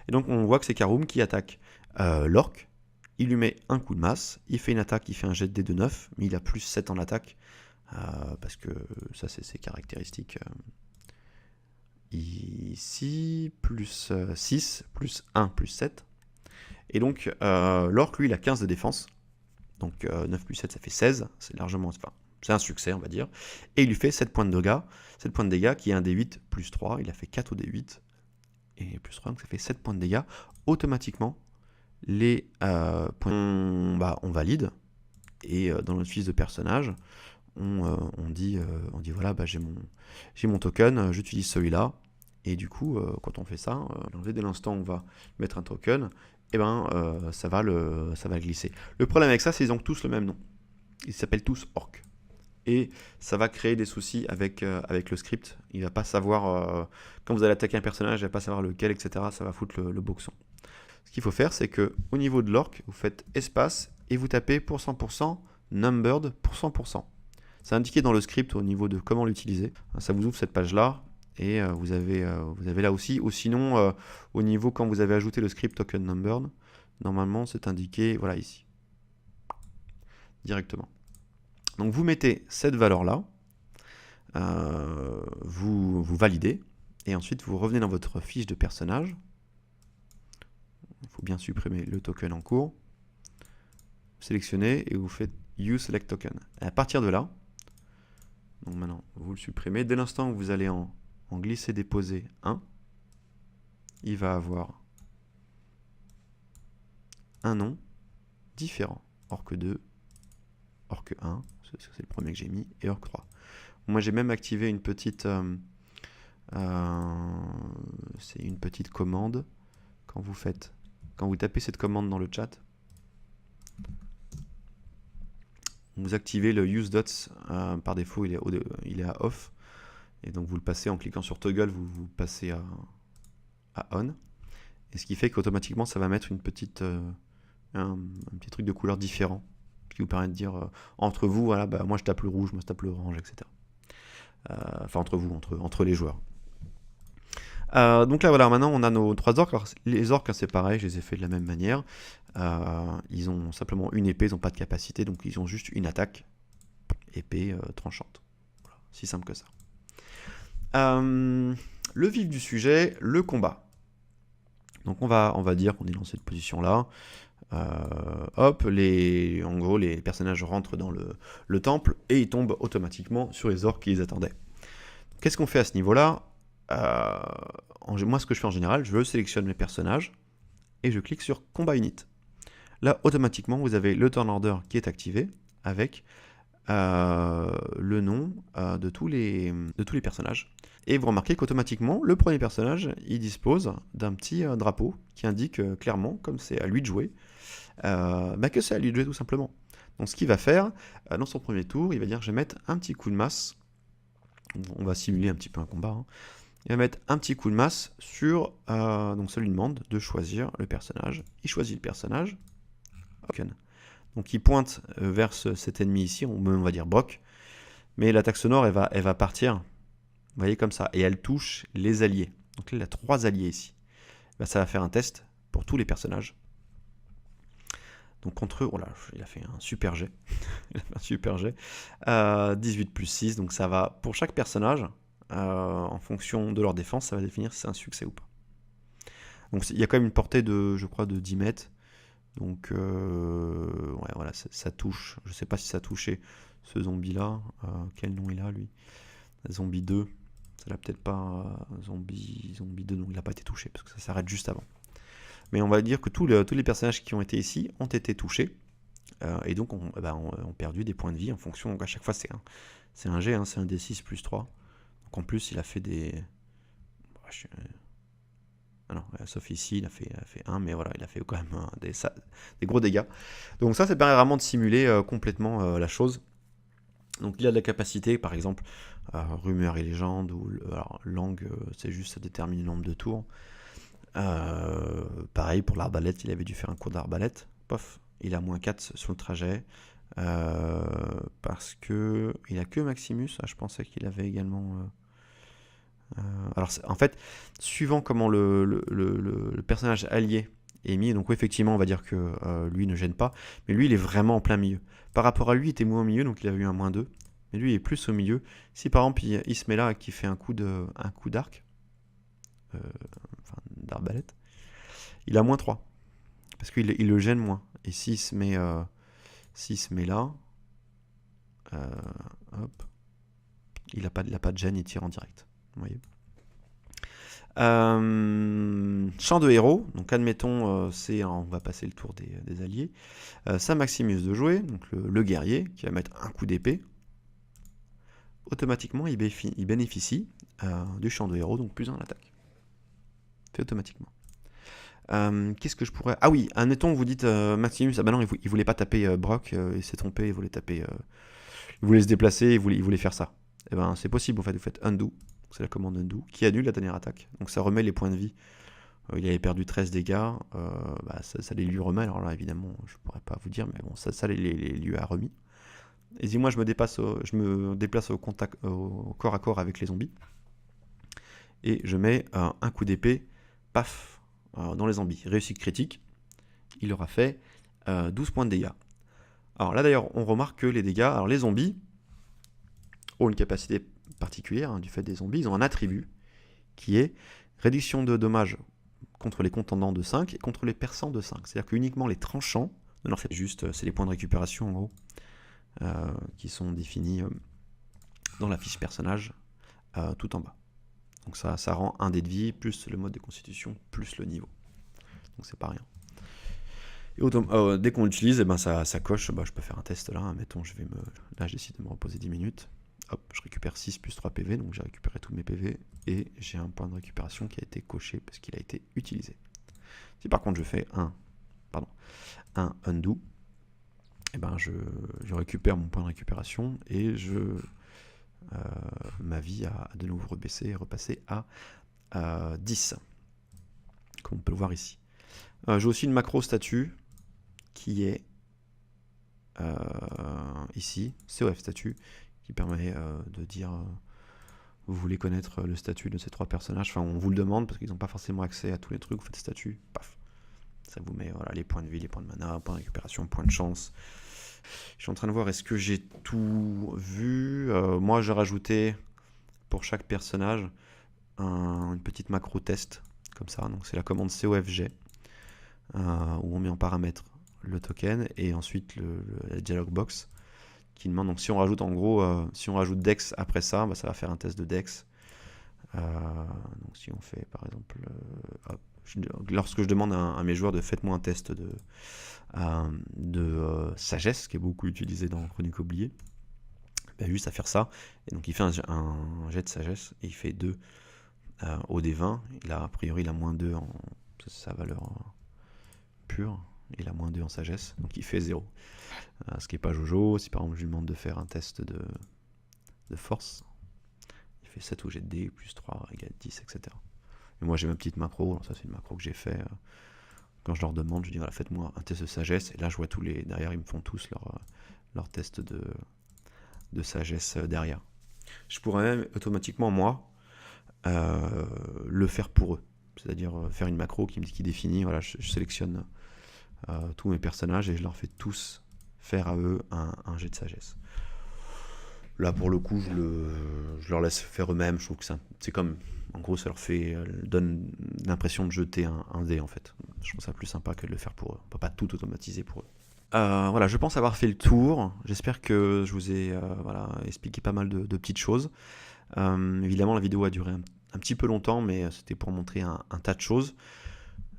Et donc on voit que c'est Karoom qui attaque l'orc. Il lui met un coup de masse. Il fait une attaque, il fait un jet de dés de 9, mais il a plus 7 en attaque. Parce que ça, c'est ses caractéristiques. Ici, plus 6, plus 1, plus 7. Et donc l'orc, lui, il a 15 de défense. Donc 9 plus 7, ça fait 16. C'est largement... Enfin, c'est un succès, on va dire. Et il lui fait 7 points de dégâts. 7 points de dégâts qui est un D8 plus 3. Il a fait 4 au D8. Et plus 3, donc ça fait 7 points de dégâts. Automatiquement, les points, on valide. Et dans notre fiche de personnage, on dit voilà, j'ai mon token, j'utilise celui-là. Et du coup, quand on fait ça, dès l'instant où on va mettre un token, et ça va glisser. Le problème avec ça, c'est qu'ils ont tous le même nom. Ils s'appellent tous orc. Et ça va créer des soucis avec le script. Il ne va pas savoir, quand vous allez attaquer un personnage, il ne va pas savoir lequel, etc. Ça va foutre le boxon. Ce qu'il faut faire, c'est qu'au niveau de l'orc, vous faites espace et vous tapez %% numbered pour 100%. C'est indiqué dans le script au niveau de comment l'utiliser. Ça vous ouvre cette page-là et vous avez là aussi. Ou sinon, au niveau quand vous avez ajouté le script token numbered, normalement c'est indiqué voilà ici, directement. Donc vous mettez cette valeur-là, vous validez, et ensuite vous revenez dans votre fiche de personnage. Il faut bien supprimer le token en cours. Vous sélectionnez et vous faites Use Select Token. Et à partir de là, donc maintenant vous le supprimez. Dès l'instant où vous allez en glisser-déposer 1, il va avoir un nom différent. Orc 2, Orc 1, c'est le premier que j'ai mis, et Orc 3. Moi j'ai même activé une petite c'est une petite commande quand vous tapez cette commande dans le chat, vous activez le use dots, par défaut il est à off, et donc vous le passez en cliquant sur toggle, vous passez à on, et ce qui fait qu'automatiquement ça va mettre un petit truc de couleur différent, qui vous permet de dire entre vous, voilà, moi je tape le rouge, moi je tape le orange, etc. Enfin entre vous, entre les joueurs. Donc là voilà, maintenant on a nos 3 orques. Alors, les orques, hein, c'est pareil, je les ai fait de la même manière. Ils ont simplement une épée, ils n'ont pas de capacité, donc ils ont juste une attaque, épée tranchante. Voilà, si simple que ça. Le vif du sujet, le combat. Donc on va dire qu'on est dans cette position là. Hop, en gros les personnages rentrent dans le temple et ils tombent automatiquement sur les orques qui les attendaient. Qu'est-ce qu'on fait à ce niveau-là? Moi, ce que je fais en général, je sélectionne mes personnages et je clique sur Combat Unit. Là, automatiquement, vous avez le turn order qui est activé avec le nom de tous les personnages. Et vous remarquez qu'automatiquement, le premier personnage, il dispose d'un petit drapeau qui indique clairement, comme c'est à lui de jouer, que c'est à lui de jouer tout simplement. Donc ce qu'il va faire, dans son premier tour, il va dire je vais mettre un petit coup de masse. On va simuler un petit peu un combat. Hein. Il va mettre un petit coup de masse sur... donc ça lui demande de choisir le personnage. Il choisit le personnage. Okay. Donc il pointe vers cet ennemi ici, on va dire Brock. Mais l'attaque sonore, elle va partir, vous voyez, comme ça. Et elle touche les alliés. Donc là, il a 3 alliés ici. Ça va faire un test pour tous les personnages. Donc contre eux, oh là, il a fait un super jet. Il a fait un super jet. 18 plus 6, donc ça va pour chaque personnage. En fonction de leur défense, ça va définir si c'est un succès ou pas. Donc il y a quand même une portée de, je crois, de 10 mètres. Donc ouais, voilà, ça touche. Je sais pas si ça a touché ce zombie-là. Quel nom il a, lui? Zombie 2. Ça l'a peut-être pas. Zombie 2, donc il n'a pas été touché, parce que ça s'arrête juste avant. Mais on va dire que tous les personnages qui ont été ici ont été touchés. Et donc on perdu des points de vie en fonction, donc à chaque fois c'est un G, hein, c'est un D6 plus 3. Donc en plus il a fait des... Ah non, sauf ici il a fait 1, mais voilà, il a fait quand même des gros dégâts. Donc ça permet vraiment de simuler complètement la chose. Donc il a de la capacité, par exemple, rumeur et légende, ou alors, langue, c'est juste ça détermine le nombre de tours. Pareil pour l'arbalète, il avait dû faire un cours d'arbalète. Pof, il a -4 sur le trajet. Parce que il a que Maximus. Je pensais qu'il avait également... alors en fait, suivant comment le personnage allié est mis, donc effectivement on va dire que lui ne gêne pas, mais lui il est vraiment en plein milieu. Par rapport à lui, il était moins au milieu, donc il avait eu un -2, mais lui il est plus au milieu. Si par exemple il se met là et qu'il fait un coup d'arc, d'arbalète, il a -3, parce qu'il le gêne moins. Et s'il se met là, hop, il n'a pas de gêne, il tire en direct. Vous voyez. Champ de héros, donc admettons, on va passer le tour des alliés. Ça Maximus de jouer, donc le guerrier, qui va mettre un coup d'épée. Automatiquement, il bénéficie du champ de héros, donc plus 1 à l'attaque. Fait automatiquement. Qu'est-ce que je pourrais... Ah oui, admettons, vous dites Maximus, ah bah non, il voulait pas taper Brock, il s'est trompé, il voulait taper... il voulait se déplacer, il voulait faire ça. Et ben c'est possible, en fait, vous faites undo. C'est la commande undo qui annule la dernière attaque. Donc ça remet les points de vie. Il avait perdu 13 dégâts. Ça les lui remet. Alors là, évidemment, je ne pourrais pas vous dire, mais bon, ça les lui a remis. Et si moi, je me déplace au corps à corps avec les zombies. Et je mets un coup d'épée, paf, dans les zombies. Réussite critique. Il aura fait 12 points de dégâts. Alors là, d'ailleurs, on remarque que les dégâts... Alors les zombies ont une capacité particulière, hein, du fait des zombies, ils ont un attribut qui est réduction de dommages contre les contendants de 5 et contre les perçants de 5. C'est-à-dire que uniquement les tranchants, non, c'est juste, c'est les points de récupération en gros, qui sont définis dans la fiche personnage tout en bas. Donc ça rend un dé de vie, plus le mode de constitution, plus le niveau. Donc c'est pas rien. Et dès qu'on l'utilise, ça coche, je peux faire un test là, mettons, là je décide de me reposer 10 minutes. Hop, je récupère 6 plus 3 PV, donc j'ai récupéré tous mes PV, et j'ai un point de récupération qui a été coché parce qu'il a été utilisé. Si par contre je fais un undo, et ben je récupère mon point de récupération, et ma vie a de nouveau rebaissé et repassé à 10, comme on peut le voir ici. J'ai aussi une macro statut qui est ici, COF statut, qui permet de dire vous voulez connaître le statut de ces 3 personnages, enfin on vous le demande parce qu'ils n'ont pas forcément accès à tous les trucs, vous faites statut, paf, ça vous met les points de vie, les points de mana, points de récupération, points de chance. Je suis en train de voir, est-ce que j'ai tout vu? Moi j'ai rajouté pour chaque personnage une petite macro test, comme ça, donc c'est la commande COFG, où on met en paramètre le token et ensuite la dialog box qui demande, donc si on rajoute en gros, si on rajoute Dex après ça, ça va faire un test de Dex. Donc si on fait par exemple, lorsque je demande à mes joueurs de faites-moi un test de sagesse, qui est beaucoup utilisé dans Chronique oubliée, juste à faire ça, et donc il fait un jet de sagesse, et il fait 2 au D20, il a a priori il a -2 en sa valeur pure, il a -2 en sagesse, donc il fait 0. Ce qui n'est pas Jojo. Si par exemple je lui demande de faire un test de force, il fait 7 au jet de dés, plus 3 égale 10, etc. Et moi j'ai ma petite macro, alors ça c'est une macro que j'ai fait. Quand je leur demande, je dis voilà, faites-moi un test de sagesse, et là je vois tous les... Derrière ils me font tous leur test de sagesse derrière. Je pourrais même automatiquement moi le faire pour eux. C'est-à-dire faire une macro qui définit, voilà, je sélectionne tous mes personnages et je leur fais tous faire à eux un jet de sagesse. Là pour le coup je leur laisse faire eux-mêmes. Je trouve que c'est comme, en gros ça leur donne l'impression de jeter un dé en fait. Je trouve ça plus sympa que de le faire pour eux. On peut pas tout automatiser pour eux. Voilà, je pense avoir fait le tour. J'espère que je vous ai expliqué pas mal de petites choses. Évidemment la vidéo a duré un petit peu longtemps, mais c'était pour montrer un tas de choses.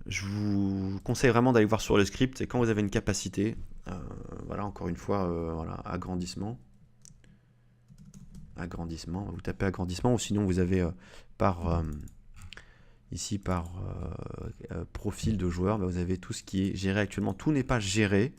Je vous conseille vraiment d'aller voir sur le script, et quand vous avez une capacité, voilà, encore une fois, voilà, agrandissement. Agrandissement, vous tapez agrandissement, ou sinon vous avez ici par profil de joueur, vous avez tout ce qui est géré actuellement. Tout n'est pas géré.